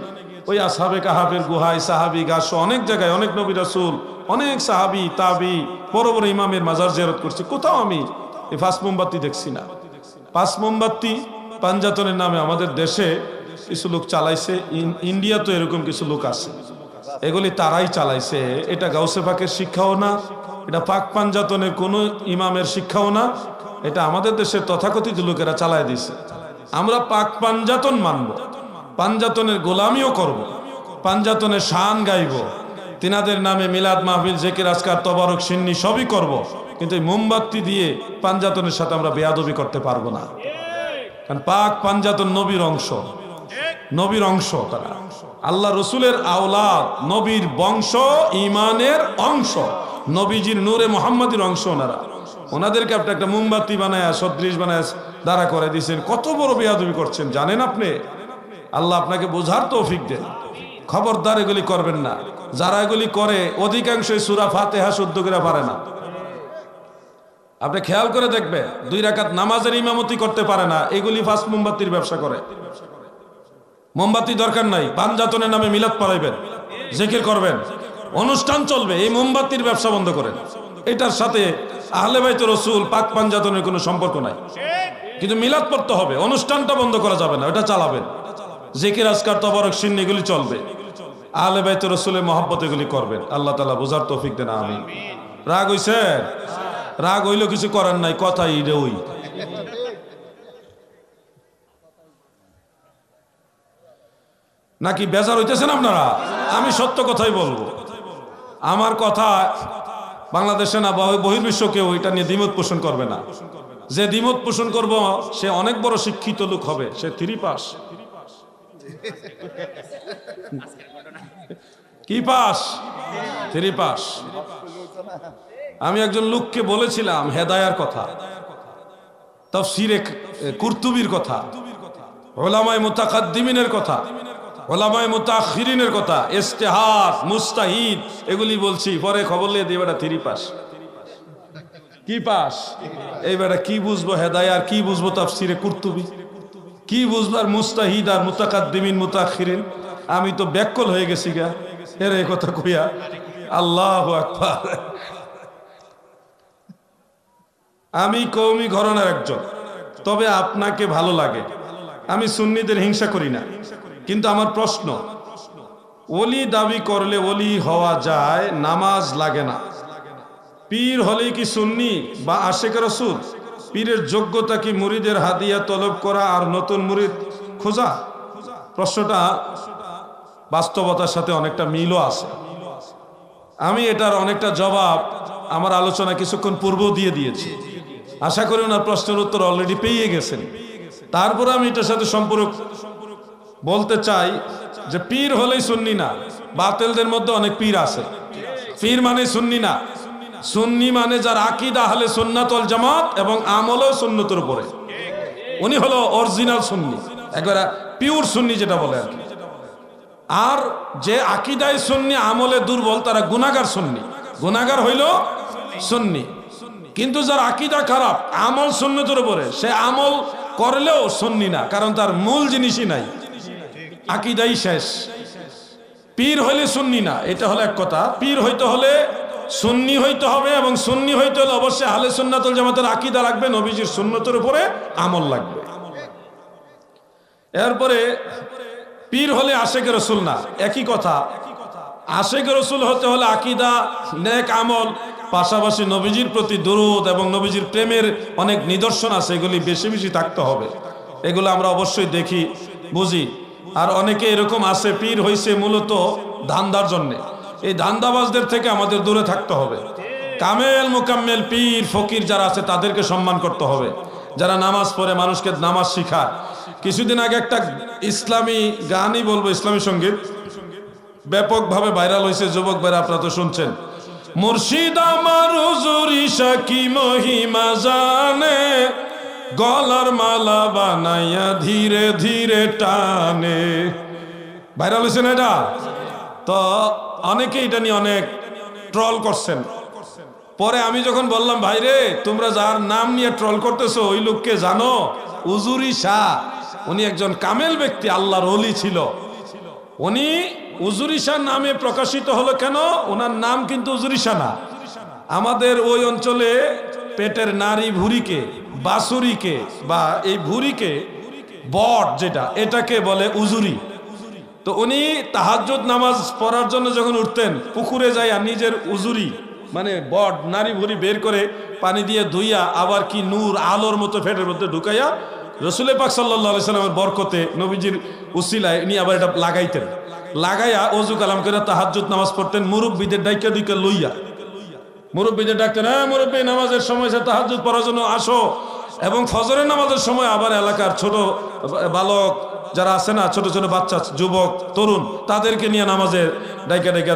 ওই আসহাবে কাহাফের গুহায়, সাহাবী গাছ, অনেক জায়গায় অনেক নবী রাসূল, অনেক সাহাবী তাবী, বড় বড় ইমামের মাজার জিয়ারত করছি, কোথাও আমি এই 5 মোমবাতি দেখছি না। 5 মোমবাতি পাঞ্জাতনের নামে আমাদের দেশে কিছু লোক চালাইছে, ইন্ডিয়া তো এরকম কিছু লোক আছে, এগুলি তারাই চালাইছে। এটা গাউসে পাকের শিক্ষাও না, এটা পাক পাঞ্জাতনের কোন ইমামের শিক্ষাও না, এটা আমাদের দেশের তথাকথিত লোকেরা চালায় দিছে। আমরা পাক পাঞ্জাতন মানব, পাঞ্জাতনের গোলামিও করব, পাঞ্জাতনের শান গাইব, তিনাদের নামে মিলাদ মাহফিল, জিকির আজকার, তবারক সিন্নি সবই করব, কিন্তু এই মোমবাতি দিয়ে পাঞ্জাতনের সাথে আমরা বেয়াদবি করতে পারবো না। কারণ পাক পাঞ্জাতন নবীর অংশ, নবীর অংশ, তারা আল্লাহ রসুলের আওলাদ, নবীর বংশ, ইমানের অংশ, নবীজির নূরে মুহাম্মাদির অংশ। ওনারা, ওনাদেরকে আপনি একটা মোমবাতি বানায়, সদৃশ বানায় দাঁড়া করে দিয়েছেন, কত বড় বেয়াদবি করছেন জানেন আপনি? আল্লাহ আপনাকে বোঝার তৌফিক দেন। খবরদার এগুলি করবেন না। যারা এগুলি করে অধিকাংশই সূরা ফাতিহা শুদ্ধ করে পারে না। আপনি খেয়াল করে দেখবেন, 2 রাকাত নামাজের ইমামতি করতে পারে না, এগুলি 5 মোমবাতির ব্যবসা করে। মোমবাতি দরকার নাই, পাঞ্জাতনের নামে মিলাদ পড়াইবেন, জিকির করবেন, অনুষ্ঠান চলবে, এই মোমবাতির ব্যবসা বন্ধ করেন। এটার সাথে আহলে বাইত রাসূল, পাক পাঞ্জাতনের কোনো সম্পর্ক নাই। কিন্তু মিলাদ পড়তে হবে, অনুষ্ঠানটা বন্ধ করা যাবে না, এটা চালাবেন। জিকির আজকার, তবারক সিন্নি এগুলি চলবে। আহলে বাইত রাসূলের মহব্বত এগুলি করবেন। আল্লাহ তাআলা বোঝার তৌফিক দেন, আমিন। রাগ হইছে? রাগ হইলো কিছু করার নাই, কথাই ওই। নাকি বেজার হইতেছেন আপনারা? আমি সত্য কথাই বলবো। আমার কথা বাংলাদেশে না বহির্বিশ্ব কেউ এটা নিয়ে দ্বিমত পোষণ করবে না। যে দ্বিমত পোষণ করব সে অনেক বড় শিক্ষিত লোক হবে, সে 3 পাস। কি পাস? 3 পাস। আমি একজন লোককে বলেছিলাম হেদায়ার কথা, তাফসীরে কুরতুবীর কথা, উলামায়ে মুতাকাদ্দিমিনের কথা, উলামায়ে মুতাআখিরিনের কথা, ইজতিহাদ, মুস্তাহিদ এগুলি বলছি। পরে খবর নিয়ে দিয়ে বেটা 3 পাস। কি পাস? এই বেটা কি বুঝবো হেদায়ার, কি বুঝবো তাফসীরে কুরতুবী, কি বুঝবার মুস্তাহিদ আর মুতাকাদ্দিমিন মুতাআখিরিন। আমি তো ব্যাকল হয়ে গেছি গা এর এই কথা কইয়া। আল্লাহু আকবার। আমি কওমি ঘরানার একজন, তবে আপনাকে ভালো লাগে। আমি সুন্নিদের হিংসা করি না, কিন্তু আমার প্রশ্ন, ওলি দাবি করলে ওলি হওয়া যায়, নামাজ লাগে না। পীর হলেই কি সুন্নি বা আশেক রাসূল? পীরের যোগ্যতা কি মুরিদের হাদিয়া তলব করা আর নতুন মুরিদ খোঁজা? প্রশ্নটা বাস্তবতার সাথে অনেকটা মিলও আছে। আমি এটার অনেকটা জবাব আমার আলোচনা কিছুক্ষণ পূর্বেও দিয়ে দিয়েছি। আশা করি ওনার প্রশ্নের উত্তর অলরেডি পেয়ে গেছেন। তারপরে আমি এটার সাথে সম্পর্ক বলতে চাই যে পীর হলেই সুন্নি না। বাতিলদের মধ্যে অনেক পীর আছে। পীর মানে সুন্নি না। সুন্নি মানে যার আকীদা আহলে সুন্নাত ওয়াল জামাত এবং আমলও সুন্নতের উপরে, উনি হলো অরিজিনাল সুন্নি, একবারে পিওর সুন্নি যেটা বলে আর কি। আর যে আকীদায় সুন্নি আমলে দুর্বল তারা গুনাহগার সুন্নি। গুনাহগার হইল সুন্নি। কিন্তু যার আকীদা খারাপ, আমল সুন্নতের উপরে, সে আমল করলেও সুন্নি না, কারণ তার মূল জিনিসই নাই, আকীদাই শেষ। পীর হইলে সুন্নি না, এটা হলো এক কথা। পীর হইতে হলে সুন্নি হইতে হবে, এবং সুন্নি হইতে হলে অবশ্যই আহলে সুন্নাত ওয়াল জামাতের আকীদা লাগবে, নবীজির সুন্নতের উপরে আমল লাগবে। এরপরে পীর হলে আশেক রাসূল না, একই কথা। আশেক রাসূল হতে হলে আকীদা, নেক আমল, পাশাপাশি নবীজির প্রতি দরুদ এবং নবীজির প্রেমের অনেক নিদর্শন আছে, এগুলি বেশি বেশি থাকতে হবে। এগুলো আমরা অবশ্যই দেখি, বুঝি। আর অনেকে এরকম আছে পীর হইছে মূলত ধান্দার জন্যে। এই ধান্দাবাজদের থেকে আমাদের দূরে থাকতে হবে। কামেল মুকাম্মেল পীর ফকির যারা আছে তাদেরকে সম্মান করতে হবে, যারা নামাজ পড়ে মানুষকে নামাজ শিখায়। কিছুদিন আগে একটা ইসলামী গানই বলবো, ইসলামী সঙ্গীত ব্যাপকভাবে ভাইরাল হয়েছে, যুবক ভাইরা আপনারা তো শুনছেন। মুর্শিদ আমার হুজুর ঈশা কি মহিমা জানে, গলার মালা বানাইয়া ধীরে ধীরে টানে। ভাইরাল হয়েছে না এটা? তো অনেকে এটা নিয়ে অনেক ট্রল করছেন। পরে আমি যখন বললাম, ভাইরে তোমরা যার নাম নিয়ে ট্রল করতেছো ওই লোককে জানো? হুজুর ঈশা, উনি একজন কামেল ব্যক্তি, আল্লাহর ওলি ছিল। উনি হুজুর ঈশা নামে প্রকাশিত হলো কেন? ওনার নাম কিন্তু হুজুর ঈশা না। আমাদের ওই অঞ্চলে পেটের নারী ভুঁড়িকে, বাসুরিকে বা এই ভুঁড়িকে, বট যেটা, এটাকে বলে উজুরি। তো উনি তাহাজ্জুদ নামাজ পড়ার জন্য যখন উঠতেন, পুকুরে যাইয়া নিজের উজুরি মানে বট নারী ভুঁড়ি বের করে পানি দিয়ে ধুইয়া আবার কি নূর আলোর মতো ফেটের মধ্যে ঢুকাইয়া রাসূল পাক সাল্লাল্লাহু আলাইহি সাল্লামের বরকতে, নবীজির উসিলায় উনি আবার এটা লাগাইতেন। লাগাইয়া ওযু কালাম করে তাহাজ্জুদ নামাজ পড়তেন। মুরব্বীদের ডাইকা দুইকা লইয়া, মুরব্বীদের ডাকতেন, হ্যাঁ মুরব্বী নামাজের সময় তাহাজ্জুদ পড়ার জন্য আসো। এবং ফজরের নামাজের সময় আবার এলাকার ছোট বালক যারা আছে না, ছোট ছোট বাচ্চা, যুবক, তরুণ, তাদেরকে নিয়ে নামাজে ডাইকা ডাইকা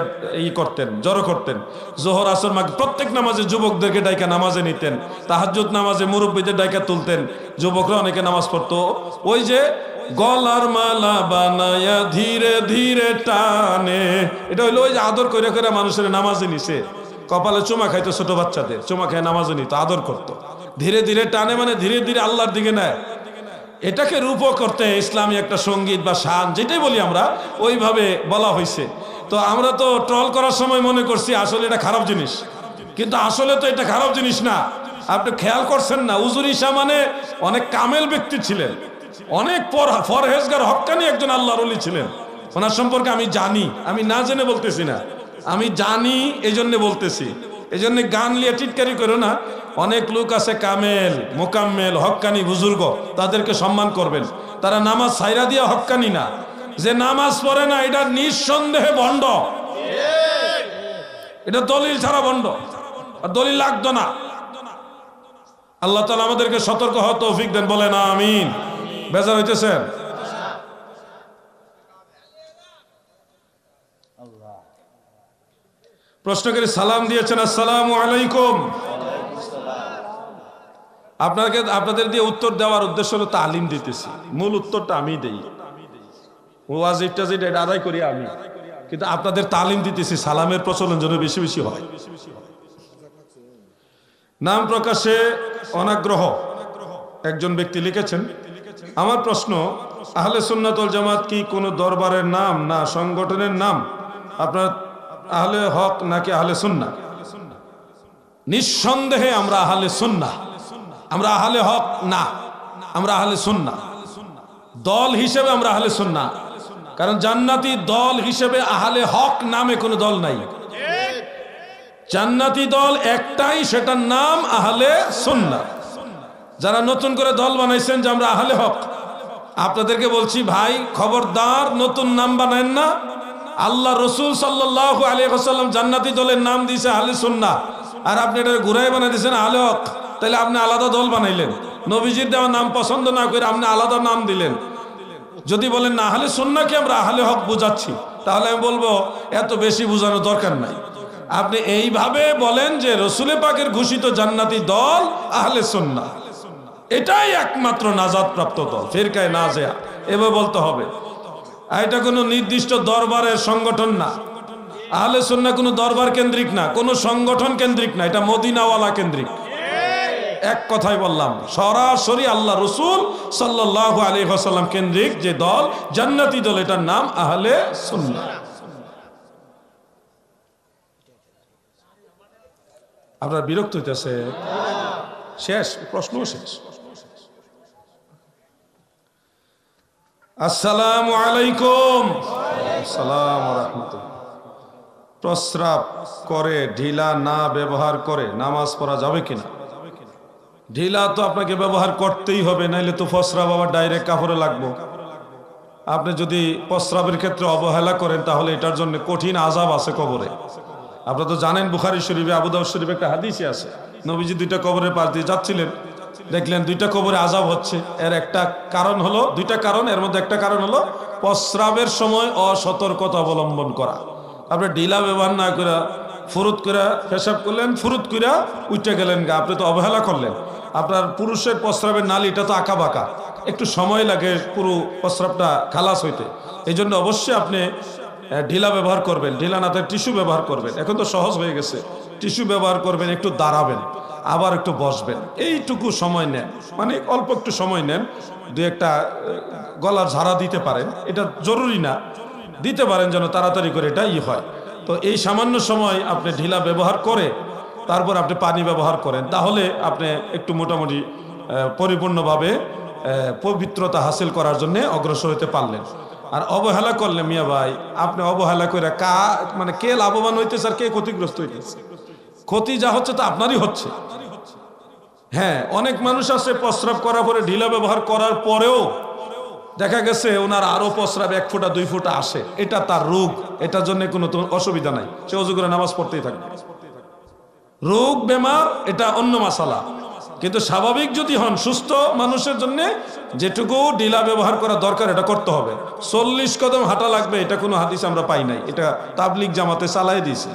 করতেন, জড়ো করতেন। জোহর, আসর, মাগরিব প্রত্যেক নামাজে যুবকদেরকে ডাইকা নামাজে নিতেন। তাহাজ্জুদ নামাজে মুরব্বীদের ডাইকা তুলতেন, যুবকরা অনেকে নামাজ পড়তো। ওই যে গলার মালা বানায়া ধীরে ধীরে টানে, এটা হইলো ওই যে আদর করে করে মানুষের নামাজে নিছে। কপালে চুমা খাইতো ছোট বাচ্চাদের, চুমা খায় নামাজে নিত, আদর করতো। ধীরে ধীরে টানে মানে ধীরে ধীরে আল্লাহর দিকে নেয়। এটাকে রূপ করতে ইসলামী একটা সঙ্গীত বা শান যেটাই বলি আমরা, ওইভাবে বলা হয়েছে। তো আমরা তো ট্রল করার সময় মনে করছি আসলে এটা খারাপ জিনিস, কিন্তু আসলে তো এটা খারাপ জিনিস না। আপনি খেয়াল করছেন না, হুজুর ঈশা মানে অনেক কামেল ব্যক্তি ছিলেন, অনেক পরহেজগার হক্কানি একজন আল্লাহর ওলি ছিলেন। ওনার সম্পর্কে আমি জানি, আমি না জেনে বলতেছি না, আমি জানি এই জন্য বলতেছি। এই জন্য গান লিয়ে টিটকারি করো না। অনেক লোক আছে কামেল, মোকাম্মেল, হক্কানি বুজুর্গ, তাদেরকে সম্মান করবেন। তারা নামাজ ছাইরা দিয়া হক্কানি না। যে নামাজ পড়ে না এটা নিঃসন্দেহে ভণ্ড, এটা দলিল ছাড়া ভণ্ড, আর দলিল লাগতো না। আল্লাহ তাআলা আমাদেরকে সতর্ক হওয়ার তৌফিক দেন, বলেন আমিন। বেজার হইতেছেন? প্রশ্ন করে সালাম দিয়েছেন, আসসালামু আলাইকুম। আপনাদের দিয়ে উত্তর দেওয়ার উদ্দেশ্য হলো তালিম দিতেছি, মূল উত্তরটা আমি দেই, ওয়াজিব টাজিব এটা আদায় করি আমি, কিন্তু আপনাদের তালিম দিতেছি সালামের প্রচলন যেন বেশি বেশি হয়। নাম প্রকাশে অনাগ্রহ একজন ব্যক্তি লিখেছেন, আমার প্রশ্ন, আহলে সুন্নাত ওয়াল জামাত কি কোনো দরবারের নাম না সংগঠনের নাম? আপনার আহলে হক নাকি আহলে সুন্নাহ? নিঃসন্দেহে আমরা আহলে সুন্নাহ, আমরা আহলে হক না, আমরা আহলে সুন্নাহ। দল হিসেবে আমরা আহলে সুন্নাহ, কারণ জান্নাতি দল হিসেবে আহলে হক নামে কোনো দল নাই। জান্নাতি দল একটাই, সেটার নাম আহলে সুন্নাহ। যারা নতুন করে দল বানাইছেন যে আমরা আহলে হক, আপনাদেরকে বলছি ভাই খবরদার নতুন নাম বানায়েন না। আল্লাহ রসুল সাল্লাল্লাহু আলাইহি ওয়াসাল্লাম জান্নাতি দলের নাম দিয়েছে আহলে সুন্নাহ, আর আপনি এটা ঘুরাই বানাই দিয়েছেন আহলে হক। তাহলে আপনি আলাদা দল বানাইলেন, নবীজির দেওয়া নাম পছন্দ না করে আপনি আলাদা নাম দিলেন। যদি বলেন না আহলে সুন্নাহকে আমরা আহলে হক বুঝাচ্ছি, তাহলে আমি বলবো এত বেশি বোঝানোর দরকার নাই। আপনি এইভাবে বলেন যে রসুলে পাকের ঘোষিত জান্নাতি দল আহলে সুন্নাহ, এটাই একমাত্র নাজাত প্রাপ্ত দল, ফিরকায়ে নাজিয়া, এভাবে বলতে হবে। এটা কোনো নির্দিষ্ট দরবারের সংগঠন না। আহলে সুন্নাহ কোনো দরবার কেন্দ্রিক না, কোনো সংগঠন কেন্দ্রিক না, এটা মদিনাওয়ালা কেন্দ্রিক। এক কথাই বললাম, সরাসরি আল্লাহ রসুল সাল্লাল্লাহু আলাইহি ওয়াসাল্লাম কেন্দ্রিক যে দল জান্নাতি দল, এটার নাম আহলে সুন্নাহ। আপনার বিরক্ত হইতেছে? শেষ প্রশ্ন, শেষ। আসসালামু আলাইকুম। আসসালাম ওয়া রাহমাতুল্লাহ। প্রস্রাব করে ঢিলা না ব্যবহার করে নামাজ পড়া যাবে কিনা? ঢিলা তো আপনাকে ব্যবহার করতেই হবে, নাইলে তো প্রস্রাব আবার ডাইরেক্ট কাপড়ে লাগবো। আপনি যদি প্রস্রাবের ক্ষেত্রে অবহেলা করেন তাহলে এটার জন্য কঠিন আযাব আছে কবরে। আপনারা তো জানেন বুখারী শরীফে, আবু দাউদ শরীফে একটা হাদিসই আছে, নবীজি দুইটা কবরের পাশ দিয়ে যাচ্ছিলেন, দেখলেন দুইটা কবরে আযাব হচ্ছে। এর একটা কারণ হলো, দুইটা কারণ, এর মধ্যে একটা কারণ হলো প্রস্রাবের সময় অসতর্কতা অবলম্বন করা। আপনি ঢিলা ব্যবহার না করে ফুরুত করে পেশাব করলেন, ফুরুত করে উঠে গেলেন গা, আপনি তো অবহেলা করলেন। আপনার পুরুষের প্রস্রাবের নালীটা তো আঁকা বাঁকা, একটু সময় লাগে পুরো প্রস্রাবটা খালাস হইতে। এই জন্য অবশ্যই আপনি ঢিলা ব্যবহার করবেন, ঢিলা না থাকে টিস্যু ব্যবহার করবেন। এখন তো সহজ হয়ে গেছে, টিস্যু ব্যবহার করবেন, একটু দাঁড়াবেন, আবার একটু বসবেন, এইটুকু সময় নেন, মানে অল্প একটু সময় নেন। দু একটা গলার ঝাড়া দিতে পারেন, এটা জরুরি না, দিতে পারেন যেন তাড়াতাড়ি করে এটা হয়। তো এই সামান্য সময় আপনি ঢিলা ব্যবহার করে তারপর আপনি পানি ব্যবহার করেন, তাহলে আপনি একটু মোটামুটি পরিপূর্ণভাবে পবিত্রতা হাসিল করার জন্য অগ্রসর হতে পারলেন। আর অবহেলা করলে মিয়া ভাই, আপনি অবহেলা করে মানে কে লাভবান হইতেছে আর কে ক্ষতিগ্রস্ত হইতেছে? ক্ষতি যা হচ্ছে তা আপনারই হচ্ছে। হ্যাঁ, অনেক মানুষ আছে প্রস্রাব করার পরে ঢিলা ব্যবহার করার পরেও দেখা গেছে ওনার আরো প্রস্রাব 1 ফুটা 2 ফুটা আসে, এটা তার রোগ, এটার জন্য কোনো অসুবিধা নাই, সে ওযু করে নামাজ পড়তেই থাকবে। রোগ বেমার এটা অন্য মাসালা, কিন্তু স্বাভাবিক যদি হন, সুস্থ মানুষের জন্য যেটুকু ঢিলা ব্যবহার করা দরকার এটা করতে হবে। 40 কদম হাঁটা লাগবে, এটা কোনো হাদিস আমরা পাই নাই, এটা তাবলিগ জামাতে চালাই দিয়েছে।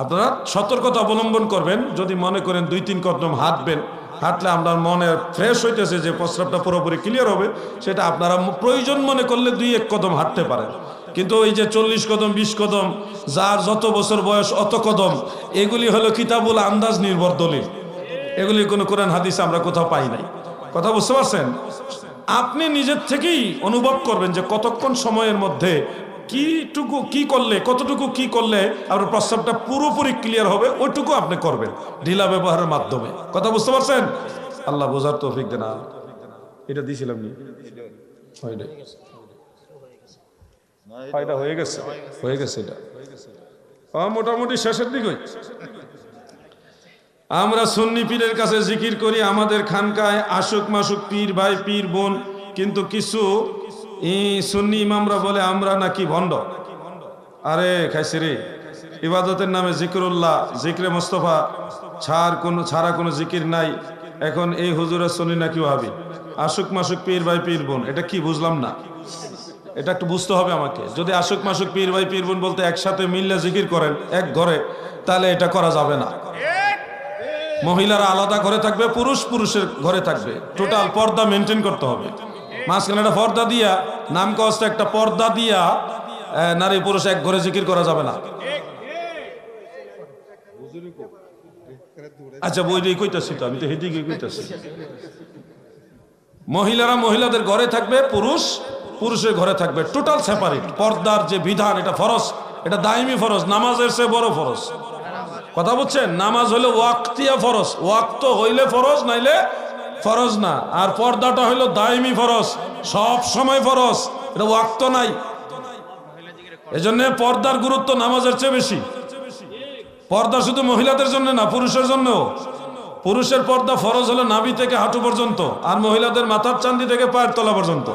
আপনারা সতর্কতা অবলম্বন করবেন। যদি মনে করেন 2-3 কদম হাঁটলে আপনার মনে ফ্রেশ হইতেছে যে প্রস্রাবটা পুরোপুরি ক্লিয়ার হবে, সেটা আপনারা প্রয়োজন মনে করলে 2-1 কদম হাঁটতে পারেন। কিন্তু ওই যে 40 কদম 20 কদম, যার যত বছর বয়স অত কদম, এগুলি হলো কিতাবুল আন্দাজ নির্ভর দলিল, এগুলি কোনো কোরআন হাদিস আমরা কোথাও পাই নাই। কথা বুঝতে পারছেন? আপনি নিজের থেকেই অনুভব করবেন যে কতক্ষণ সময়ের মধ্যে কতটুকু কি করলে আপনার প্রস্রাবটা পুরোপুরি ক্লিয়ার হবে, ওইটুকু আপনি করবেন ঢিলা ব্যবহারের মাধ্যমে। কথা বুঝতে পারছেন? আল্লাহ বোঝার তৌফিক দেন। এটা দিয়েছিলাম নি? ফায়দা হয়ে গেছে এটা মোটামুটি শেষের দিকে। আমরা সুন্নি পীরের কাছে জিকির করি, আমাদের খানকায় আশুক মাসুক পীর ভাই পীর বোন, কিন্তু কিছু সুন্নি ইমামরা বলে আমরা নাকি ভণ্ড। আরে খাইছে রে, ইবাদতের নামে জিকরুল্লাহ, জিকরে মোস্তফা ছাড়া কোনো জিকির নাই। এখন এই হুজুরের সুন্নি নাকি ওয়াহাবি। আশুক মাসুক পীর ভাই পীর বোন, এটা কি বুঝলাম না, এটা একটু বুঝতে হবে আমাকে। যদি আশুক মাসুক পীর ভাই পীর বোন বলতে একসাথে মিললে জিকির করেন এক ঘরে, তাহলে এটা করা যাবে না। মহিলারা আলাদা ঘরে থাকবে, পুরুষের ঘরে থাকবে, টোটাল পর্দা মেনটেন করতে হবে। মাঝখানে একটা পর্দা দিয়া, নাম কষ্ট একটা পর্দা দিয়া নারী পুরুষ এক ঘরে জিকির করা যাবে না। আচ্ছা বইটাই কইতাছি তো, আমি তো হেদিকে কইতাছি। মহিলারা মহিলাদের ঘরে থাকবে, পুরুষের ঘরে থাকবে, টোটাল সেপারেট। পর্দার যে বিধান, এটা ফরজ, এটা দাইমি ফরজ, নামাজের চেয়ে বড় ফরজ। কথা বলছেন, নামাজ হইলে ওয়াক্তিয়া ফরজ, ওয়াক্ত হইলে ফরজ, নাইলে ফরজ না। আর পর্দাটা হইলো দাইমি ফরজ, সব সময় ফরজ, এটা ওয়াক্ত নাই। এজন্য পর্দার গুরুত্ব নামাজের চেয়ে বেশি। পর্দা শুধু মহিলাদের জন্য না, পুরুষের জন্য। পুরুষের পর্দা ফরজ হলো নাভি থেকে হাঁটু পর্যন্ত, আর মহিলাদের মাথার চান্দি থেকে পায়ের তলা পর্যন্ত।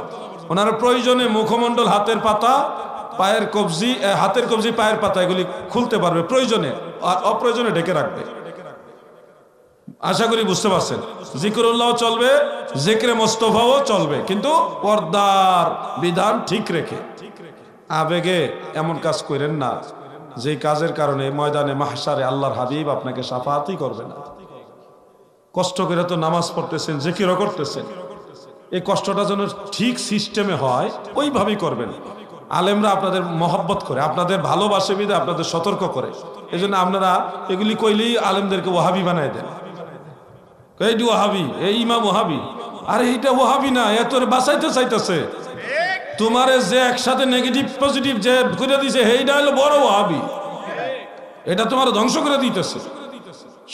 ওনার প্রয়োজনে মুখমণ্ডল, হাতের পাতা, পায়ের কবজি, হাতের কবজি, পায়ের পাতা এগুলি খুলতে পারবে প্রয়োজনে, আর অপ্রয়োজনে ঢেকে রাখবে। আশা করি বুঝতে পারছেন। জিকরুল্লাহ চলবে, জিকরে মোস্তফাও চলবে, কিন্তু পর্দার বিধান ঠিক রেখে। আবেগে এমন কাজ করেন না যে কাজের কারণে ময়দানে মাহশারে আল্লাহর হাবিব আপনাকে শাফাআতই করবে না। কষ্ট করে তো নামাজ পড়তেছেন, জিকিরও করতেছেন, এই কষ্টটা যেন ঠিক সিস্টেমে হয়, ওইভাবেই করবেন। আলেমরা আপনাদের মহব্বত করে, আপনাদের ভালোবাসে বিধে আপনাদের সতর্ক করে। এই জন্য আপনারা এগুলি কইলেই আলেমদেরকে ওয়াহাবি বানায় দেন। এইটি ওয়াহাবি, এই ইমাম ওয়াহাবি। আরে এইটা ওয়াহাবি না, এ তোর বাঁচাইতে চাইতেছে তোমারে, যে একসাথে নেগেটিভ পজিটিভ যে করে দিছে, এইটা হলো বড় ওয়াহাবি। এটা তোমার ধ্বংস করে দিতেছে।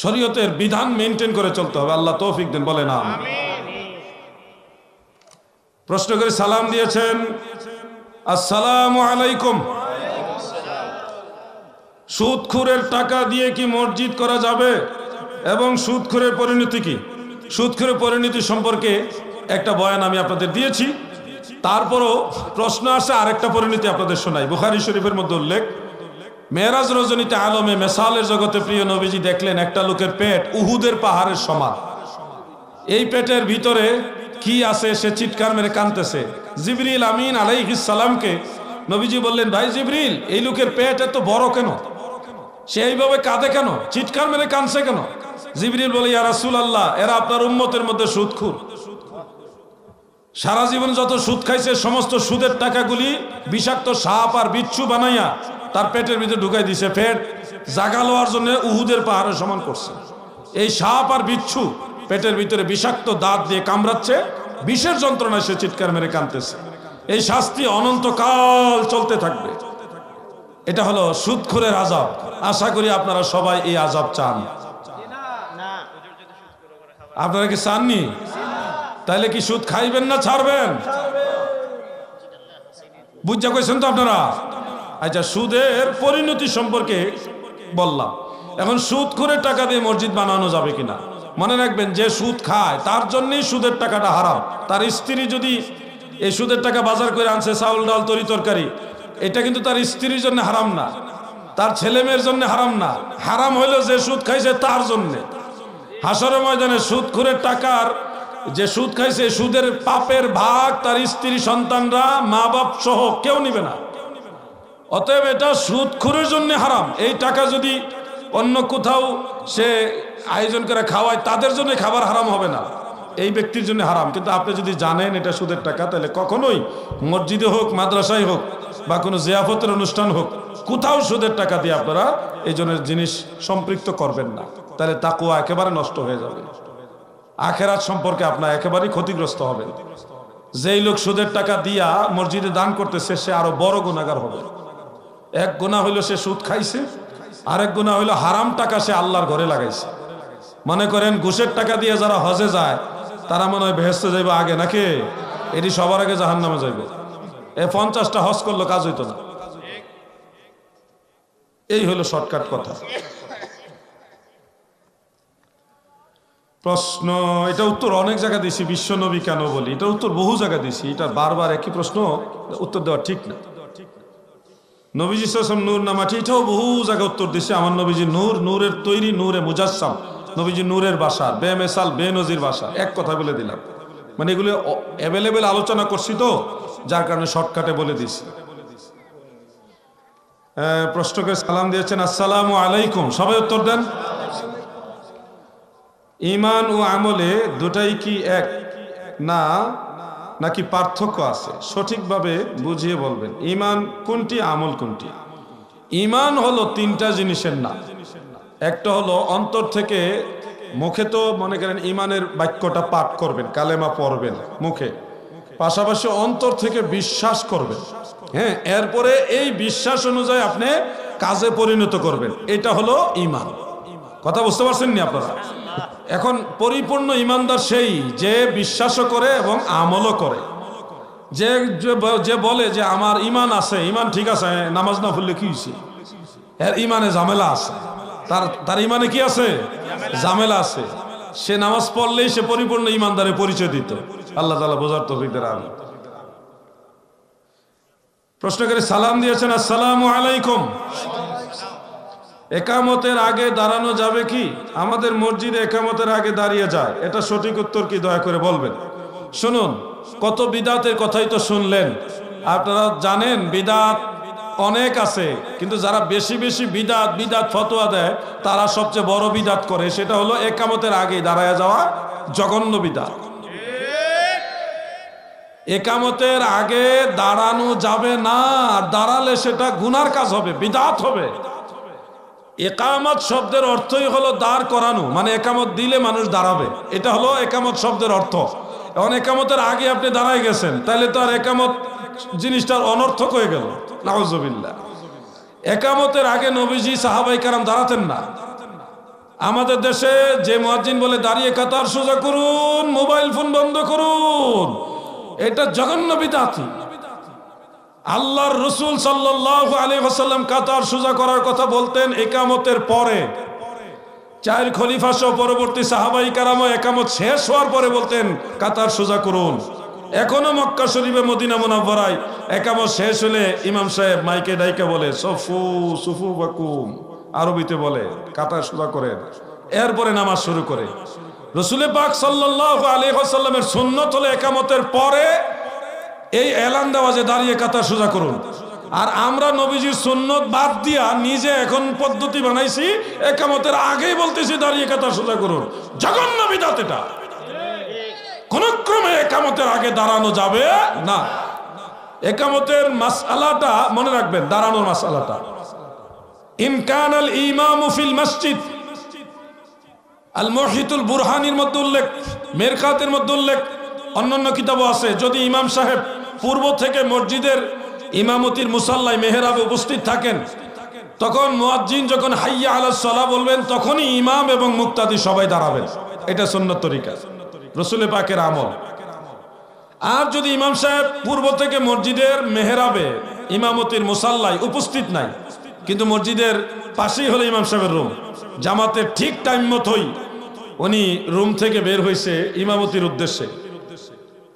শরীয়তের বিধান মেনটেন করে চলতে হবে। আল্লাহ তৌফিক দেন, বলে না। প্রশ্ন করে সালাম দিয়েছেন, আসসালামু আলাইকুম। সুদখোরের টাকা দিয়ে কি মসজিদ করা যাবে এবং সুদখোরের পরিণতি কি? সুদখোরের পরিণতি সম্পর্কে একটা বয়ান আমি আপনাদের দিয়েছি। তারপরও প্রশ্ন আসে, আরেকটা পরিণতি আপনাদের শোনাই। বুখারী শরীফের মধ্যে উল্লেখ, মেরাজ রজনীতে আলমে মেসালের জগতে প্রিয় নবীজি দেখলেন একটা লোকের পেট উহুদের পাহাড়ের সমান। এই পেটের ভিতরে কি আছে সে চিৎকার মেরে কাঁদতেছে। জিবরিল আমিন আলাইহিস সালামকে নবীজি বললেন, ভাই জিবরিল, এই লোকের পেট এত বড় কেন? সে এইভাবে কাঁদে কেন? চিৎকার মেরে কাঁদছে কেন? জিবরিল বলে, ইয়া রাসূলুল্লাহ, এরা আপনার উম্মতের মধ্যে সুদখোর। সারা জীবন যত সুদ খাইছে, সমস্ত সুদের টাকাগুলি বিষাক্ত সাপ আর বিচ্ছু বানাইয়া তার পেটের ভিতরে ঢুকাই দিছে। পেট জাগা লওয়ার জন্য উহুদের পাহাড়ের সমান করছে। এই সাপ আর বিচ্ছু পেটের ভিতরে বিষাক্ত দাঁত দিয়ে কামড়াচ্ছে, বিষের যন্ত্রণায় সে চিৎকার মেরে কাঁদতেছে। এই শাস্তি অনন্তকাল চলতে থাকবে। এটা হলো সুদখোরের আযাব। আশা করি আপনারা সবাই এই আযাব চান। আপনারা কি চাননি? তাহলে কি সুদ খাইবেন না ছাড়বেন? বুঝা কইছেন তো আপনারা? আচ্ছা, সুদের পরিণতি সম্পর্কে বললাম। এখন সুদখোরের টাকা দিয়ে মসজিদ বানানো যাবে কিনা? মনে রাখবেন, যে সুদ খায় তার জন্যই সুদের টাকাটা হারাম। তার স্ত্রী যদি এই সুদের টাকা বাজার করে আনছে, চাউল ডাল তরি তরকারি, এটা কিন্তু তার স্ত্রীর জন্য হারাম না, তার ছেলে মেয়ের জন্য হারাম না। হারাম হইলো যে সুদ খাইছে তার জন্যে। হাসরের ময়দানে সুদখোরের টাকার যে সুদ খাইছে, সুদের পাপের ভাগ তার স্ত্রী, সন্তানরা, মা বাপ সহ কেউ নিবে না। অতএব এটা সুদখোরের জন্য হারাম। এই টাকা যদি অন্য কোথাও সে আয়োজন করে খাওয়ায়, তাদের জন্য খাবার হারাম হবে না, এই ব্যক্তির জন্য হারাম। কিন্তু আপনি যদি জানেন এটা সুদের টাকা, তাহলে কখনোই মসজিদে হোক, মাদ্রাসায় হোক, বা কোনো জিয়াফতের অনুষ্ঠান হোক, কোথাও সুদের টাকা দিয়ে আপনারা এই জনের জিনিস সম্পৃক্ত করবেন না। তাহলে তাকওয়া একেবারে নষ্ট হয়ে যাবে। আখেরাত সম্পর্কে আপনার একেবারেই ক্ষতিগ্রস্ত হবেন। যেই লোক সুদের টাকা দিয়া মসজিদে দান করতেছে, সে আরো বড় গুনাহগার হবে। এক গুনাহ হইল সে সুদ খাইছে, আরেক গুনাহ হইল হারাম টাকা সে আল্লাহর ঘরে লাগাইছে। মনে করেন ঘুষের টাকা দিয়ে যারা হজে যায়, তারা মনে হয় বেহেশতে যাইবে আগে, নাকি? এটি সবার আগে জাহান্নামে যাইবে। 50টা হজ করলো কাজ হইতো না। এই হলো শর্টকাট কথা। প্রশ্ন, এটা উত্তর অনেক জায়গা দিছি, বিশ্ব নবী কেন বলি, এটা উত্তর বহু জায়গা দিছি, এটা বারবার একই প্রশ্ন উত্তর দেওয়া ঠিক না। নবীজি সাল্লাল্লাহু আলাইহি ওয়াসাল্লাম নূর না মাটি, এটাও বহু জায়গায় উত্তর দিছে। আমার নবীজি নূর, নূরের তৈরি, নূরে মুজাসসাম, নবীজি নূরের বাসা, বেমেসাল বেনজির বাসা, এক কথা বলে দিলাম। মানে এগুলো অ্যাভেলেবেল আলোচনা করছি তো, যার কারণে শর্টকাটে বলে দিছি। প্রশ্নকে সালাম দিয়েছেন, আসসালামু আলাইকুম, সবাই উত্তর দেন। ঈমান ও আমলে দুটাই কি এক না নাকি পার্থক্য আছে? সঠিকভাবে বুঝিয়ে বলবেন। ঈমান কোনটি, আমল কোনটি? ঈমান হলো তিনটা জিনিসের নাম। একটা হলো অন্তর থেকে, মুখে তো মনে করেন ঈমানের বাক্যটা পাঠ করবেন, কালেমা পড়বেন মুখে, পাশাপাশি অন্তর থেকে বিশ্বাস করবেন। হ্যাঁ, এরপরে এই বিশ্বাস অনুযায়ী আপনি কাজে পরিণত করবেন, এটা হলো ঈমান। কথা বুঝতে পারছেন নি আপনারা? এখন পরিপূর্ণ ঈমানদার সেই যে বিশ্বাসও করে এবং আমলও করে। যে বলে যে আমার ঈমান আছে, ঈমান ঠিক আছে, নামাজ না পড়লে কি হয়েছে, এর ঈমানে ঝামেলা আছে, তার ঈমানে কি আছে, ঝামেলা আছে, সে নামাজ পড়লেই সে পরিপূর্ণ ঈমানদারের পরিচয় দিত। আল্লাহ তাআলা বোঝার তৌফিক দেন। আমিন। প্রশ্ন করে সালাম দিয়েছেন, আসসালামু আলাইকুম। একামতের আগে দাঁড়ানো যাবে কি? আমাদের মসজিদে একামতের আগে দাঁড়িয়ে যায়, এটা সঠিক উত্তর কি দয়া করে বলবেন। শুনুন, কত বিদাতের কথাই তো শুনলেন। আপনারা জানেন বিদাত অনেক আছে, কিন্তু যারা বেশি বেশি বিদাত ফতোয়া দেয়, তারা সবচেয়ে বড় বিদাত করে, সেটা হলো একামতের আগে দাঁড়ায় যাওয়া, জঘন্য বিদাত। একামতের আগে দাঁড়ানো যাবে না, দাঁড়ালে সেটা গুনার কাজ হবে, বিদাত হবে। একামত শব্দের অর্থই হলো দাঁড় করানো, মানে একামত দিলে মানুষ দাঁড়াবে, এটা হলো একামত শব্দের অর্থ। এখন একামতের আগে আপনি দাঁড়ায় গেছেন, তাহলে তো আর একামত জিনিসটার অনর্থক হয়ে গেল। নাউজুবিল্লাহ। একামতের আগে নবীজি সাহাবায়ে কেরাম দাঁড়াতেন না। আমাদের দেশে যে মুয়াজ্জিন বলে দাঁড়িয়ে কাতার সোজা করুন, মোবাইল ফোন বন্ধ করুন, এটা জঘন্য বিদআতি। আল্লাহর রাসূল সাল্লাল্লাহু আলাইহি ওয়াসাল্লাম কাতার সোজা করার কথা বলতেন একামতের পরে। চার খলিফা সহ পরবর্তী সাহাবায়ে কেরাম একামত শেষ হওয়ার পরে বলতেন কাতার সোজা করুন। এখনো মক্কা শরীফে, মদিনা মুনাওয়ারায় একামত শেষ হলে ইমাম সাহেব মাইকে ডাইকা বলে সফু সুফু বাকুম, আরবিতে বলে কাতার সোজা করেন, এরপরে নামাজ শুরু করে। রাসূল পাক সাল্লাল্লাহু আলাইহি ওয়াসাল্লামের সুন্নাত হলো একামতের পরে এই এলান দেওয়া যে দাঁড়িয়ে কাতার সোজা করুন। আর আমরা নবীজির সুন্নত বাদ দিয়া নিজে এখন পদ্ধতি বানাইছি, একামতের আগেই বলতেছি দাঁড়িয়ে কাতার সোজা করুন। জঘন্য বিদআত এটা। কোন ক্রমে একামতের আগে দাঁড়ানো যাবে না। একামতের মাসআলাটা মনে রাখবেন, দাঁড়ানোর মাসআলাটা। ইন কানাল ইমামু ফিল মসজিদ, আল মুহিতুল বুরহানির মধ্যে উল্লেখ, মেরকাতের মধ্যে উল্লেখ, অন্যান্য কিতাবও আছে। যদি ইমাম সাহেব পূর্ব থেকে মসজিদের ইমামতির মুসাল্লায় মেহরাবে উপস্থিত থাকেন, তখন মুয়াজ্জিন যখন হাইয়া আলাস সালাহ বলবেন, তখনই ইমাম এবং মুক্তাদি সবাই দাঁড়াবেন। এটা সুন্নাত তরিকা, রাসূল পাকের আমল। আর যদি ইমাম সাহেব পূর্ব থেকে মসজিদের মেহরাবে ইমামতির মুসাল্লায় উপস্থিত নাই, কিন্তু মসজিদের পাশেই হলো ইমাম সাহেবের রুম, জামাতের ঠিক টাইম মতোই উনি রুম থেকে বের হয়েছে ইমামতির উদ্দেশ্যে,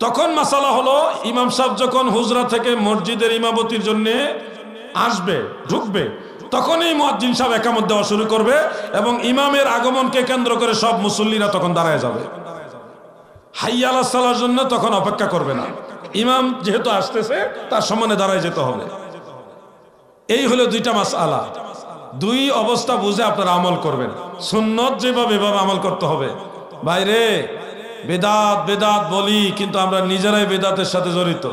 তখন মাসালা হলো ইমাম সাহেব যখন হুজরা থেকে মসজিদের ইমামতির জন্য আসবে, ঢুকবে, তখনই মুয়াজ্জিন সাহেব একামত দেওয়া শুরু করবে এবং ইমামের আগমনকে কেন্দ্র করে সব মুসল্লিরা তখন দাঁড়ায় যাবে। হাইয়া আলাস সালার জন্য তখন অপেক্ষা করবে না, ইমাম যেহেতু আসতেছে তার সমানে দাঁড়ায় যেতে হবে। এই হলো দুইটা মাসআলা। দুই অবস্থা বুঝে আপনারা আমল করবেন। সুন্নত যেভাবে এভাবে আমল করতে হবে। বাইরে বেদাত বেদাত বলি, কিন্তু আমরা নিজেরাই বেদাতের সাথে জড়িত।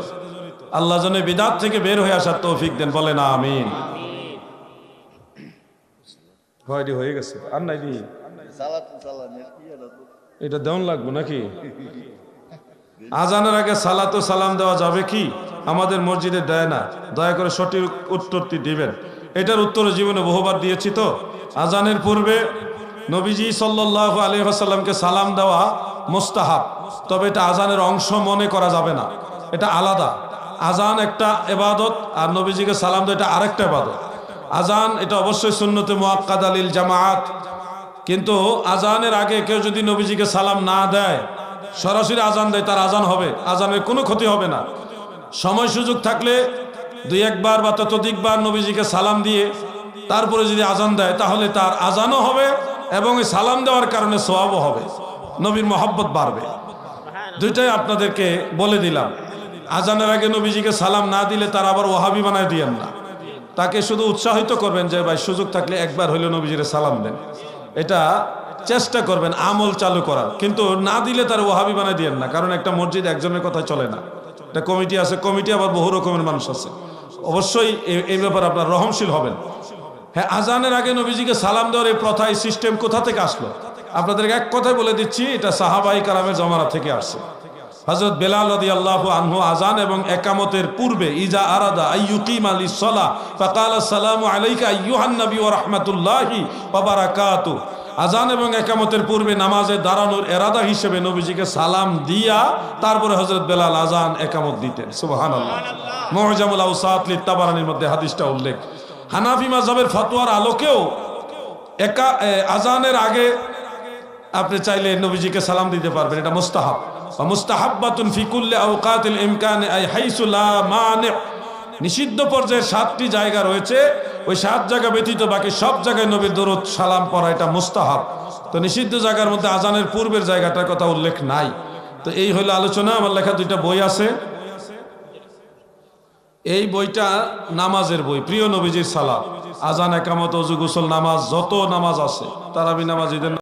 আল্লাহ যেন বেদাত থেকে বের হয়ে আসার তৌফিক দেন, বলেন আমিন। হয়ে গেছে আর নাই, এটা দেওয়ান লাগবে নাকি? আজানের আগে সালাত ও সালাম দেওয়া যাবে কি? আমাদের মসজিদে দেয় না, দয়া করে সঠিক উত্তরটি দিবেন। এটার উত্তর জীবনে বহুবার দিয়েছি তো। আজানের পূর্বে নবীজি সাল্লাল্লাহু আলাইহি ওয়াসাল্লামকে সালাম দেওয়া মুস্তাহাব, তবে এটা আজানের অংশ মনে করা যাবে না, এটা আলাদা। আজান একটা ইবাদত আর নবীজিকে সালাম দেওয়া এটা আরেকটা ইবাদত। আজান এটা অবশ্যই সুন্নতে মুআক্কাদা লিল জামাআত, কিন্তু আজানের আগে কেউ যদি নবীজিকে সালাম না দেয়, সরাসরি আজান দেয়, তার আজান হবে, আজানের কোনো ক্ষতি হবে না। সময় সুযোগ থাকলে দুই একবার বা ততোধিকবার নবীজিকে সালাম দিয়ে তারপরে যদি আজান দেয়, তাহলে তার আজানও হবে এবং এই সালাম দেওয়ার কারণে সওয়াবও হবে, নবীর মহব্বত বাড়বে। দুইটাই আপনাদেরকে বলে দিলাম। আজানের আগে নবীজিকে সালাম না দিলে তার আবার ওয়াহাবি বানায় দিয়েন না, তাকে শুধু উৎসাহিত করবেন যে ভাই সুযোগ থাকলে একবার হইলে নবীজিরে সালাম দেন, এটা চেষ্টা করবেন আমল চালু করার। কিন্তু না দিলে তার ওয়াহাবি বানায় দিয়েন না, কারণ একটা মসজিদ একজনের কথা চলে না, একটা কমিটি আছে, কমিটি আবার বহু রকমের মানুষ আছে। অবশ্যই এই ব্যাপারে আপনার রহমশীল হবেন। হ্যাঁ, আজানের আগে নবীজিকে সালাম দেওয়ার এই প্রথা, এই সিস্টেম কোথা থেকে আসলো? আপনাদেরকে এক কথায় বলে দিচ্ছি, এটা সাহাবাই কারামের জমানা থেকে আসছে। হযরত বেলাল রাদিয়াল্লাহু আনহু আজান এবং একামতের পূর্বে ইজা আরাদা আইয়ুকিমা লিস-সালাহ ফাকালা আসসালামু আলাইকা আইয়ুহান নবী ওয়া রাহমাতুল্লাহি ওয়া বারাকাতুহু, আজান এবং একামতের পূর্বে নামাজে দাঁড়ানোর এরাদা হিসেবে নবীজিকে সালাম দিয়া তারপরে হযরত বেলাল আজান একামত দিতেন। সুবহানাল্লাহ। মুআজামুল আওসাত লিত-তাবারানির মধ্যে হাদিসটা উল্লেখ। হানাফি মাযহাবের ফতোয়ার আলোকেও আজানের আগে আপনি চাইলে নবীজিকে সালাম দিতে পারবেন, এটা মুস্তাহাব। মুস্তাহাব্বাতুন ফি কুল্লি আওকাতিল ইমকানি আই হাইসু লা মানি। নিষিদ্ধ পর্যায়ের 7টি জায়গা রয়েছে, ওই 7 জায়গা ব্যতীত বাকি সব জায়গায় নবীর দরুদ সালাম পড়া এটা মুস্তাহাব। তো নিষিদ্ধ জায়গার মধ্যে আজানের পূর্বের জায়গাটার কথা উল্লেখ নাই। তো এই হলো আলোচনা। আমার লেখা 2টা বই আছে, এই বইটা নামাজের বই, প্রিয় নবীজির সালাত, আজান, একামত, ওযু, গোসল, নামাজ, যত নামাজ আছে, তারাবি নামাজ, ঈদের